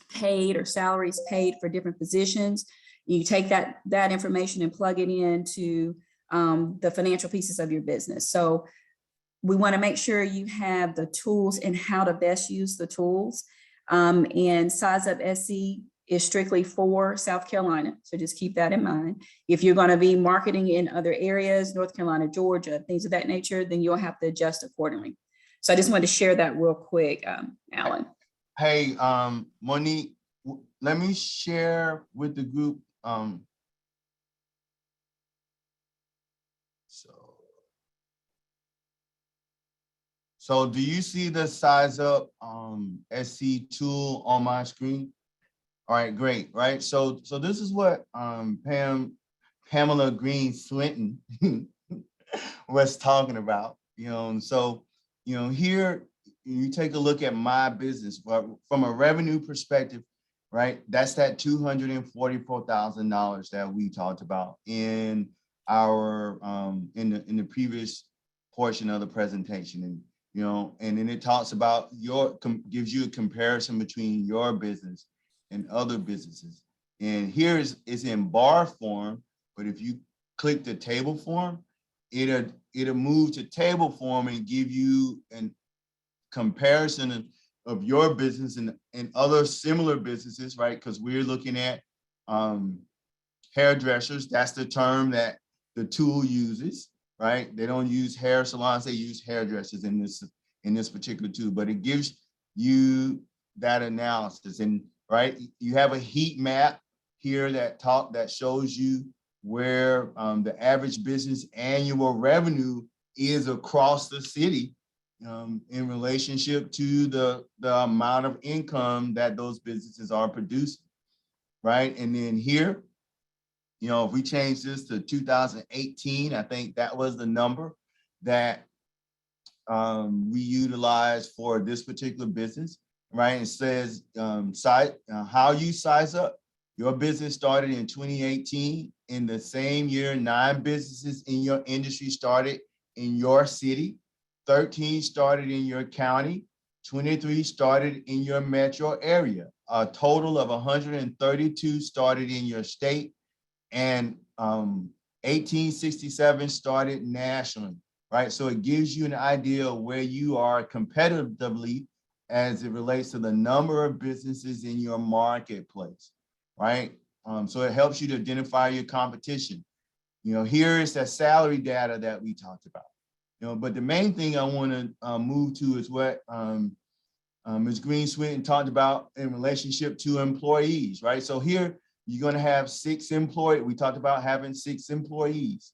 paid or salaries paid for different positions. You take that information and plug it into the financial pieces of your business. So we want to make sure you have the tools and how to best use the tools. And Size Up SC is strictly for South Carolina. So just keep that in mind. If you're going to be marketing in other areas, North Carolina, Georgia, things of that nature, then you'll have to adjust accordingly. So I just wanted to share that real quick, Alan. Hey, Monique, let me share with the group. So do you see the Size Up SC tool on my screen? All right, great, right? So this is what Pamela Green Swinton was talking about, you know, and so, you know, here you take a look at my business, but from a revenue perspective, right? That's that $244,000 that we talked about in our in the previous portion of the presentation, and you know, and then it talks about gives you a comparison between your business and other businesses. And here it's in bar form, but if you click the table form, it'll move to table form and give you a comparison of your business and other similar businesses, right? Because we're looking at hairdressers. That's the term that the tool uses, right? They don't use hair salons, they use hairdressers in this particular tool, but it gives you that analysis. And right, you have a heat map here that shows you where the average business annual revenue is across the city in relationship to the amount of income that those businesses are producing, right? And then here, you know, if we change this to 2018, I think that was the number that we utilized for this particular business, right? It says how you size up. Your business started in 2018. In the same year, 9 businesses in your industry started in your city, 13 started in your county, 23 started in your metro area. A total of 132 started in your state, and 1867 started nationally, right? So it gives you an idea of where you are competitively as it relates to the number of businesses in your marketplace, right? So it helps you to identify your competition. You know, here is that salary data that we talked about. You know, but the main thing I want to move to is what Ms. Green Swinton talked about in relationship to employees, right? So here you're going to have 6 employees. We talked about having 6 employees,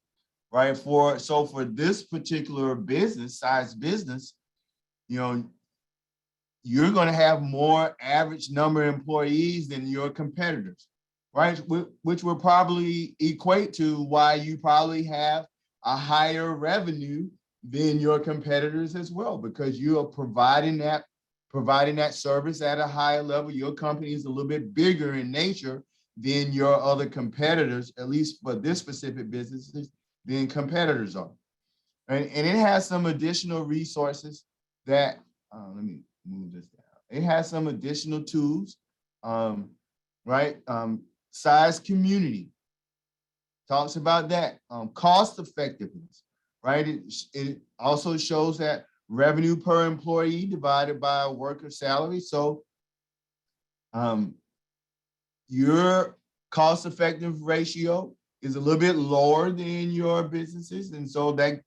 right? So for this particular size business, you know, you're going to have more average number of employees than your competitors, right? Which will probably equate to why you probably have a higher revenue than your competitors as well, because you are providing that service at a higher level. Your company is a little bit bigger in nature than your other competitors, at least for this specific businesses, than competitors are. And it has some additional resources that, let me move this down. It has some additional tools, right? Size community talks about that. Cost effectiveness, right? It also shows that revenue per employee divided by a worker salary. So your cost effective ratio is a little bit lower than your businesses. And so than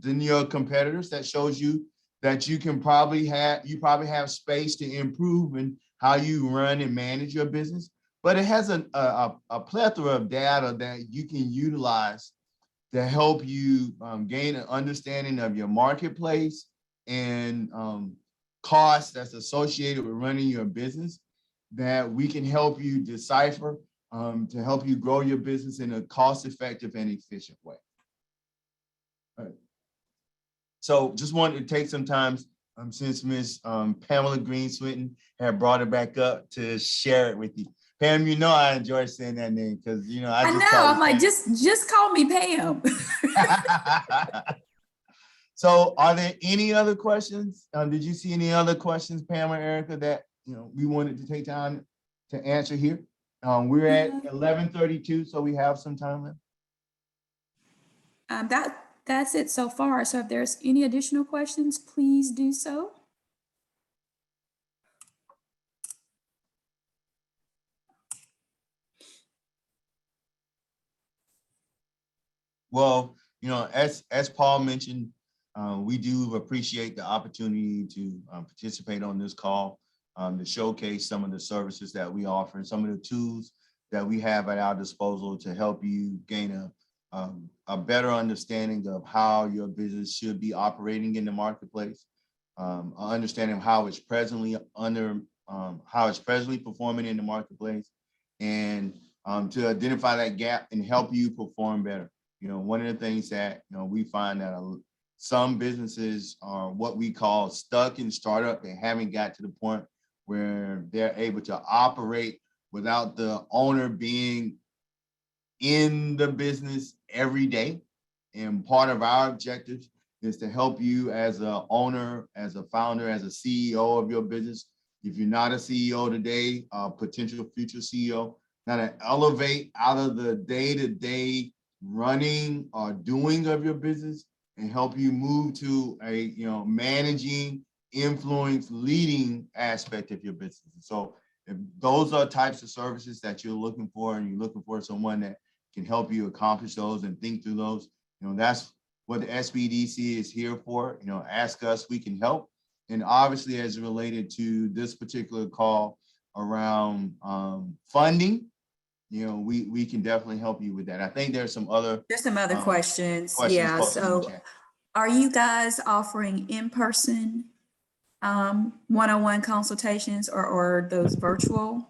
your competitors. That shows you that you probably have space to improve in how you run and manage your business, but it has a plethora of data that you can utilize to help you gain an understanding of your marketplace and costs that's associated with running your business, that we can help you decipher to help you grow your business in a cost-effective and efficient way. All right. So just wanted to take some time since Ms. Pamela Green-Swinton had brought it back up to share it with you. Pam, you know I enjoy saying that name because I know. I'm like, just call me Pam. So are there any other questions? Did you see any other questions, Pam or Erica, that we wanted to take time to answer here? We're at 11:32, so we have some time left. That's it so far. So if there's any additional questions, please do so. Well, as Paul mentioned, we do appreciate the opportunity to participate on this call, to showcase some of the services that we offer and some of the tools that we have at our disposal to help you gain a better understanding of how your business should be operating in the marketplace, an understanding of how it's presently performing in the marketplace, and to identify that gap and help you perform better. One of the things that we find that some businesses are what we call stuck in startup. They haven't got to the point where they're able to operate without the owner being in the business every day. And part of our objective is to help you as an owner, as a founder, as a CEO of your business. If you're not a CEO today, potential future CEO, now to elevate out of the day-to-day running or doing of your business and help you move to a managing, influence, leading aspect of your business. So if those are types of services that you're looking for, and you're looking for someone that can help you accomplish those and think through those, that's what the SBDC is here for. Ask us, we can help. And obviously, as related to this particular call around funding, we can definitely help you with that. I think there's some other questions. Yeah. So are you guys offering in-person one-on-one consultations or those virtual?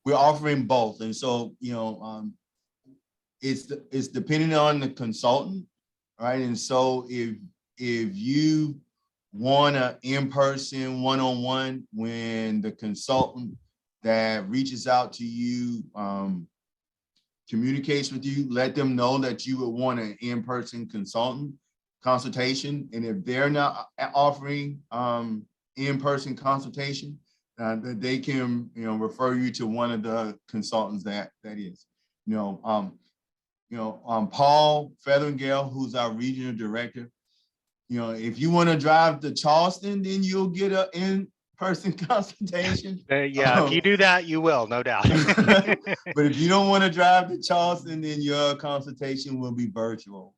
We're offering both. And so, it's depending on the consultant, right? And so if you want an in-person one-on-one, when the consultant that reaches out to you communicates with you, let them know that you would want an in-person consultation. And if they're not offering in-person consultation, that they can refer you to one of the consultants that is. Paul Featheringale, who's our regional director, if you want to drive to Charleston, then you'll get an in-person consultation. Yeah, if you do that, you will, no doubt. But if you don't want to drive to Charleston, then your consultation will be virtual.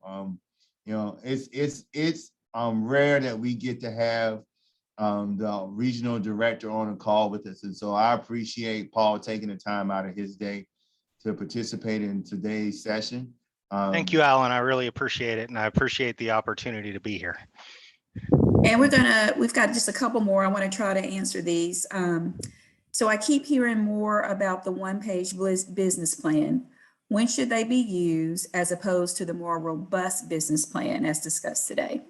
It's rare that we get to have the regional director on a call with us. And so I appreciate Paul taking the time out of his day to participate in today's session. Thank you, Alan. I really appreciate it. And I appreciate the opportunity to be here. And we've got just a couple more. I want to try to answer these. So I keep hearing more about the one-page business plan. When should they be used as opposed to the more robust business plan as discussed today?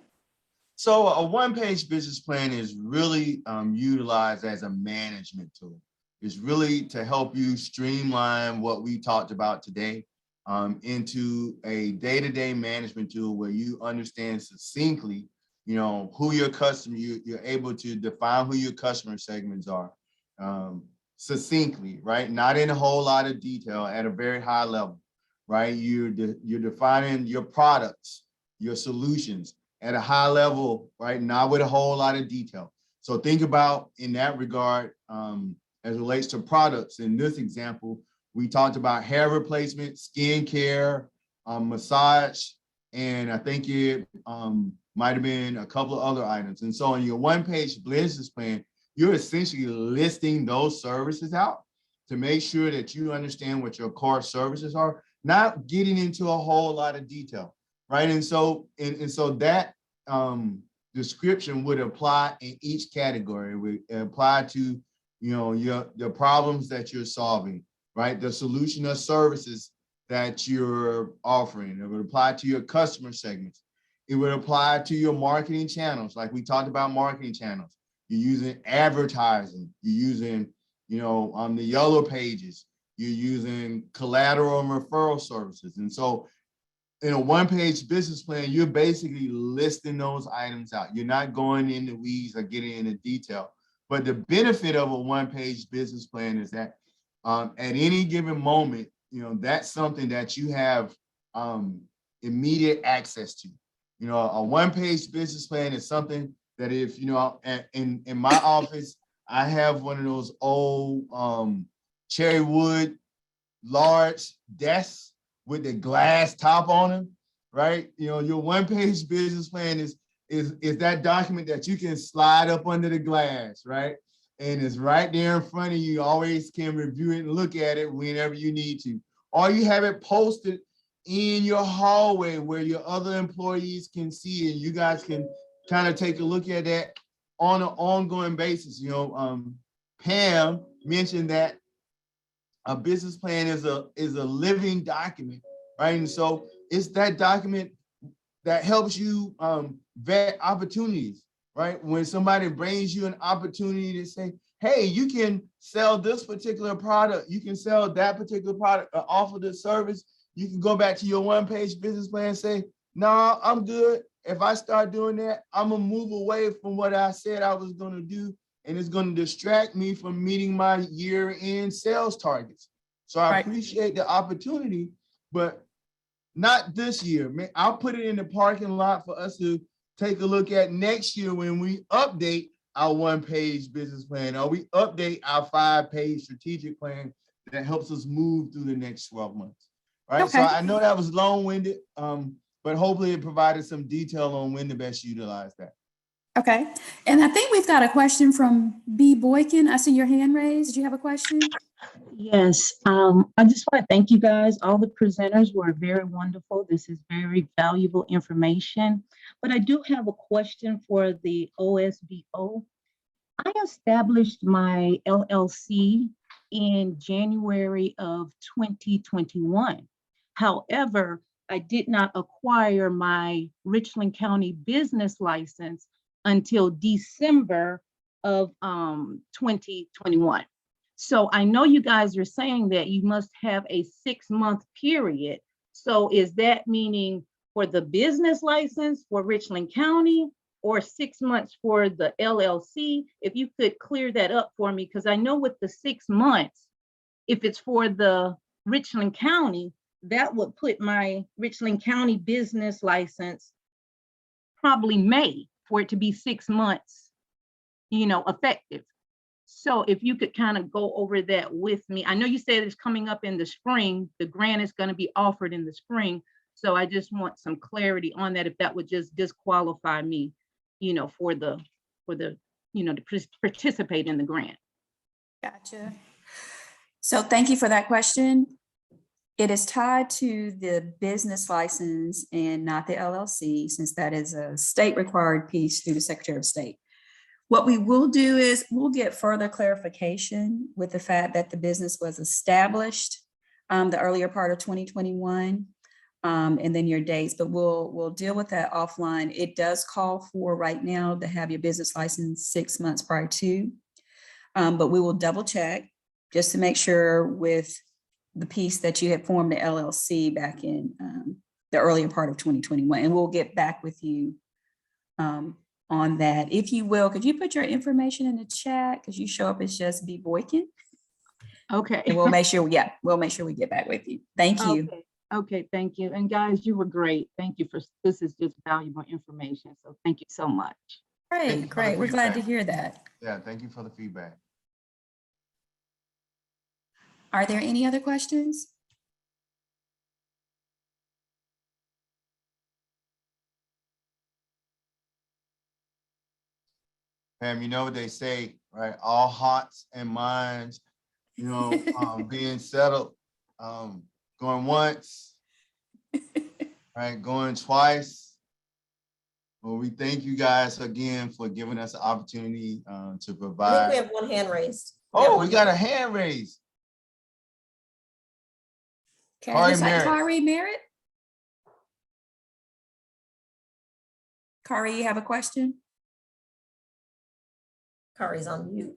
So a one-page business plan is really utilized as a management tool. It's really to help you streamline what we talked about today into a day-to-day management tool where you understand succinctly, who your customer, you're able to define who your customer segments are succinctly, right? Not in a whole lot of detail, at a very high level, right? You're defining your products, your solutions at a high level, right? Not with a whole lot of detail. So think about in that regard, as it relates to products. In this example, we talked about hair replacement, skin care, massage, and I think it might have been a couple of other items. And so in your one-page business plan, you're essentially listing those services out to make sure that you understand what your core services are, not getting into a whole lot of detail, right? And so that description would apply in each category. It would apply to, the problems that you're solving, right? The solution of services that you're offering. It would apply to your customer segments. It would apply to your marketing channels. Like we talked about marketing channels. You're using advertising. You're using, on the yellow pages, you're using collateral and referral services. And so in a one-page business plan, you're basically listing those items out. You're not going in the weeds or getting into detail. But the benefit of a one-page business plan is that at any given moment, that's something that you have immediate access to. A one-page business plan is something that if, in my office, I have one of those old cherry wood large desks with the glass top on them, right? Your one-page business plan is that document that you can slide up under the glass, right? And it's right there in front of you. You always can review it and look at it whenever you need to. Or you have it posted in your hallway where your other employees can see and you guys can kind of take a look at that on an ongoing basis. Pam mentioned that a business plan is a living document, right? And so it's that document that helps you vet opportunities, right? When somebody brings you an opportunity to say, hey, you can sell this particular product, you can sell that particular product, or offer this service, you can go back to your one-page business plan and say, no, I'm good. If I start doing that, I'm gonna move away from what I said I was gonna do, and it's gonna distract me from meeting my year-end sales targets. So I appreciate the opportunity, but not this year. Man, I'll put it in the parking lot for us to take a look at next year when we update our one-page business plan, or we update our 5-page strategic plan that helps us move through the next 12 months. Right. Okay. So I know that was long-winded, but hopefully it provided some detail on when to best utilize that. Okay. And I think we've got a question from B. Boykin. I see your hand raised. Do you have a question? Yes, I just want to thank you guys. All the presenters were very wonderful. This is very valuable information. But I do have a question for the OSBO. I established my LLC in January of 2021. However, I did not acquire my Richland County business license until December of 2021. So I know you guys are saying that you must have a 6-month period. So is that meaning for the business license for Richland County or 6 months for the LLC? If you could clear that up for me, because I know with the 6 months, if it's for the Richland County, that would put my Richland County business license probably May for it to be 6 months, effective. So if you could kind of go over that with me. I know you said it's coming up in the spring. The grant is going to be offered in the spring. So I just want some clarity on that, if that would just disqualify me, for the to participate in the grant. Gotcha. So thank you for that question. It is tied to the business license and not the LLC, since that is a state required piece through the Secretary of State. What we will do is we'll get further clarification with the fact that the business was established the earlier part of 2021, and then your dates, but we'll deal with that offline. It does call for right now to have your business license 6 months prior to, but we will double check just to make sure with the piece that you had formed the LLC back in the earlier part of 2021, and we'll get back with you on that. If you will, could you put your information in the chat? Because you show up as just B. Boykin. Okay. And we'll make sure, we'll make sure we get back with you. Thank you. Okay, thank you. And guys, you were great. Thank you this is just valuable information. So thank you so much. Great. We're glad to hear that. Yeah, thank you for the feedback. Are there any other questions? Pam, you know what they say, right? All hearts and minds, you know, being settled, going once, right? Going twice. Well, we thank you guys again for giving us the opportunity to I think we provide. have one hand raised. Oh, we got a hand raised. Okay, Kari looks like Merritt. Kari Merritt. Kari, you have a question? Kari's on mute.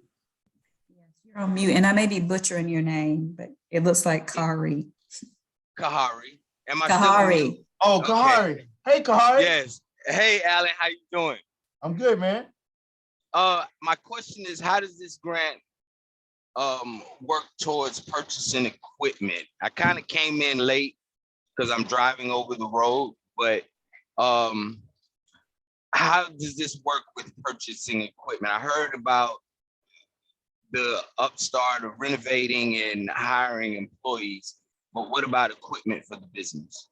Yes, you're on mute, and I may be butchering your name, but it looks like Kari. Kahari. Am I still on Kahari. mute? Oh, Okay. Kahari. Hey, Kahari. Yes. Hey, Alan, how you doing? I'm good, man. My question is, how does this grant work towards purchasing equipment? I kind of came in late because I'm driving over the road, but how does this work with purchasing equipment? I heard about the upstart of renovating and hiring employees, but what about equipment for the business?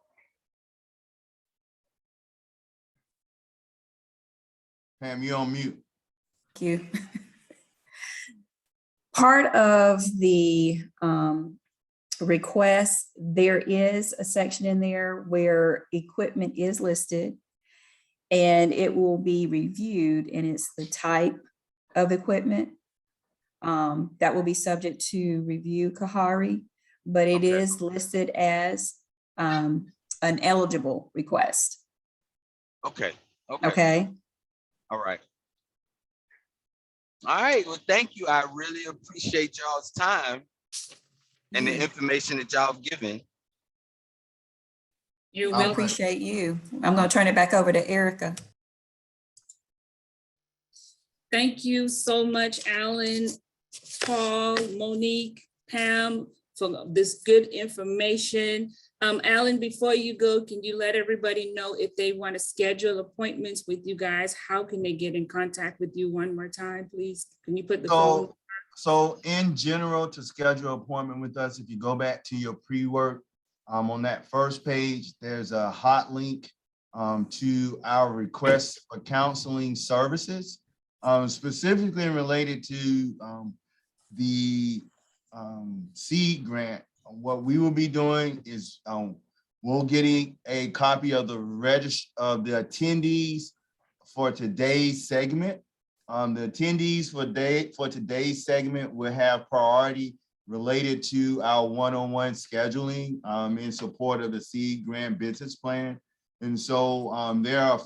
Pam, you on mute. Thank you. Part of the request, there is a section in there where equipment is listed and it will be reviewed, and it's the type of equipment that will be subject to review, Kahari, but it Okay. is listed as an eligible request. Okay. Okay. Okay. All right. All right. Well, thank you. I really appreciate y'all's time and the information that y'all have given. You're We All right. welcome. appreciate you. I'm going to turn it back over to Erica. Thank you so much, Alan, Paul, Monique, Pam, for this good information. Alan, before you go, can you let everybody know if they want to schedule appointments with you guys? How can they get in contact with you one more time, please? Can you put the phone? So in general, to schedule an appointment with us, if you go back to your pre-work, on that first page, there's a hot link to our request for counseling services, specifically related to the seed grant. What we will be doing is we're getting a copy of the register of the attendees for today's segment. The attendees for today's segment will have priority related to our one-on-one scheduling in support of the seed grant business plan. And so there are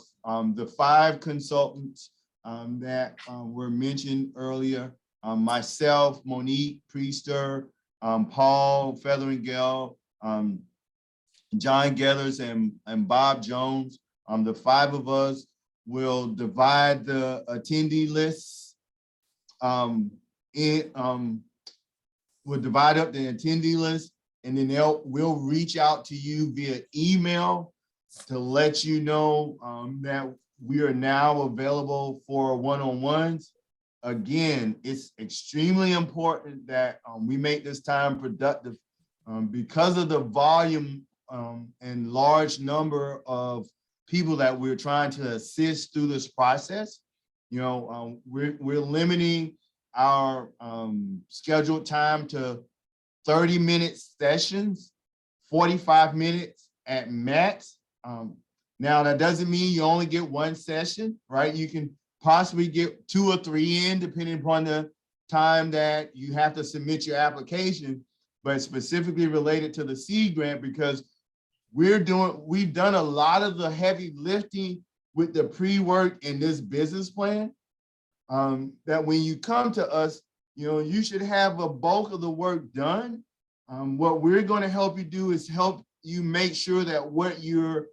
the 5 consultants that were mentioned earlier. Myself, Monique Priester, Paul Featheringale, John Gethers, and Bob Jones. The 5 of us will divide the attendee lists. We'll divide up the attendee list, and then we'll reach out to you via email to let you know that we are now available for one-on-ones. Again, it's extremely important that we make this time productive because of the volume and large number of people that we're trying to assist through this process. You know, we're limiting our scheduled time to 30-minute sessions, 45 minutes at max. Now, that doesn't mean you only get 1 session, right? You can possibly get 2 or 3 in, depending upon the time that you have to submit your application, but specifically related to the seed grant, because we've done a lot of the heavy lifting with the pre-work in this business plan. That when you come to us, you know, you should have a bulk of the work done. What we're going to help you do is help you make sure that what you're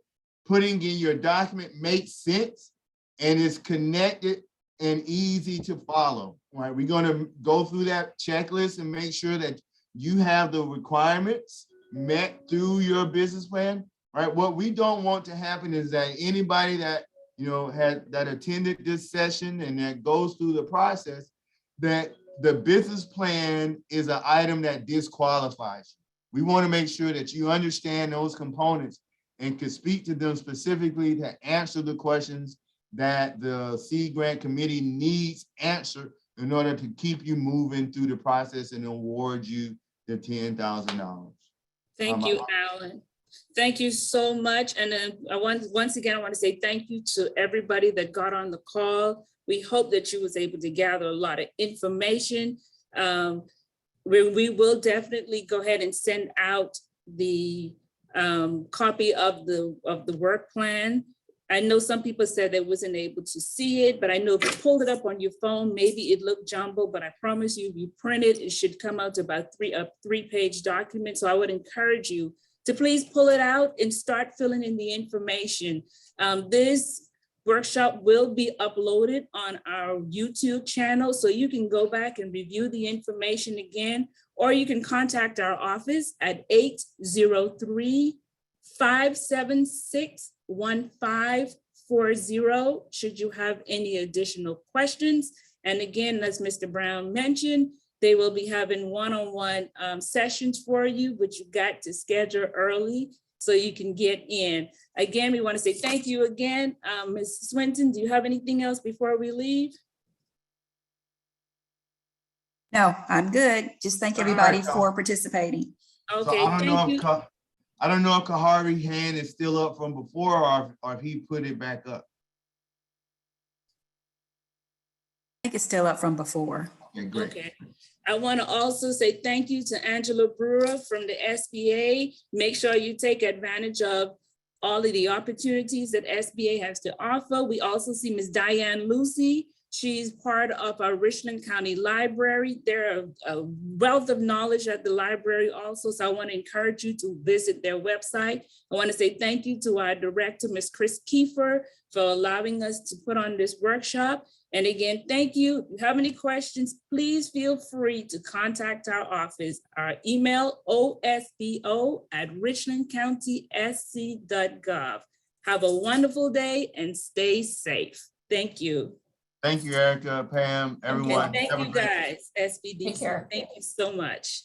putting in your document makes sense and is connected and easy to follow. Right? We're going to go through that checklist and make sure that you have the requirements met through your business plan. Right? What we don't want to happen is that anybody that that attended this session and that goes through the process, that the business plan is an item that disqualifies you. We want to make sure that you understand those components and can speak to them specifically to answer the questions that the seed grant committee needs answered in order to keep you moving through the process and award you the $10,000. Thank you, Alan. Thank you so much. And then once again, I want to say thank you to everybody that got on the call. We hope that you was able to gather a lot of information. We will definitely go ahead and send out the copy of the work plan. I know some people said they wasn't able to see it, but I know if you pulled it up on your phone, maybe it looked jumbled, but I promise you, if you print it, it should come out to about a three-page document. So I would encourage you to please pull it out and start filling in the information. This workshop will be uploaded on our YouTube channel, so you can go back and review the information again, or you can contact our office at 803-576-1540 should you have any additional questions. And again, as Mr. Brown mentioned, they will be having one-on-one sessions for you, but you got to schedule early so you can get in. Again, we want to say thank you again. Ms. Swinton, do you have anything else before we leave? No, I'm good. Just thank everybody for participating. Okay, So I don't know if Kahari's hand is still up from before or if he put it back up. I think it's still up from before. Okay, great. Okay. I want to also say thank you to Angela Brewer from the SBA. Make sure you take advantage of all of the opportunities that SBA has to offer. We also see Ms. Diane Lucy. She's part of our Richland County Library. They're a wealth of knowledge at the library also, so I want to encourage you to visit their website. I want to say thank you to our director, Ms. Chris Kiefer, for allowing us to put on this workshop. And again, thank you. If you have any questions, please feel free to contact our office. Our email, osbo@richlandcountysc.gov. Have a wonderful day and stay safe. Thank you. Thank you, Erica, Pam, everyone. Okay, thank Have a you great- guys, SBDC. Take care. Thank you so much.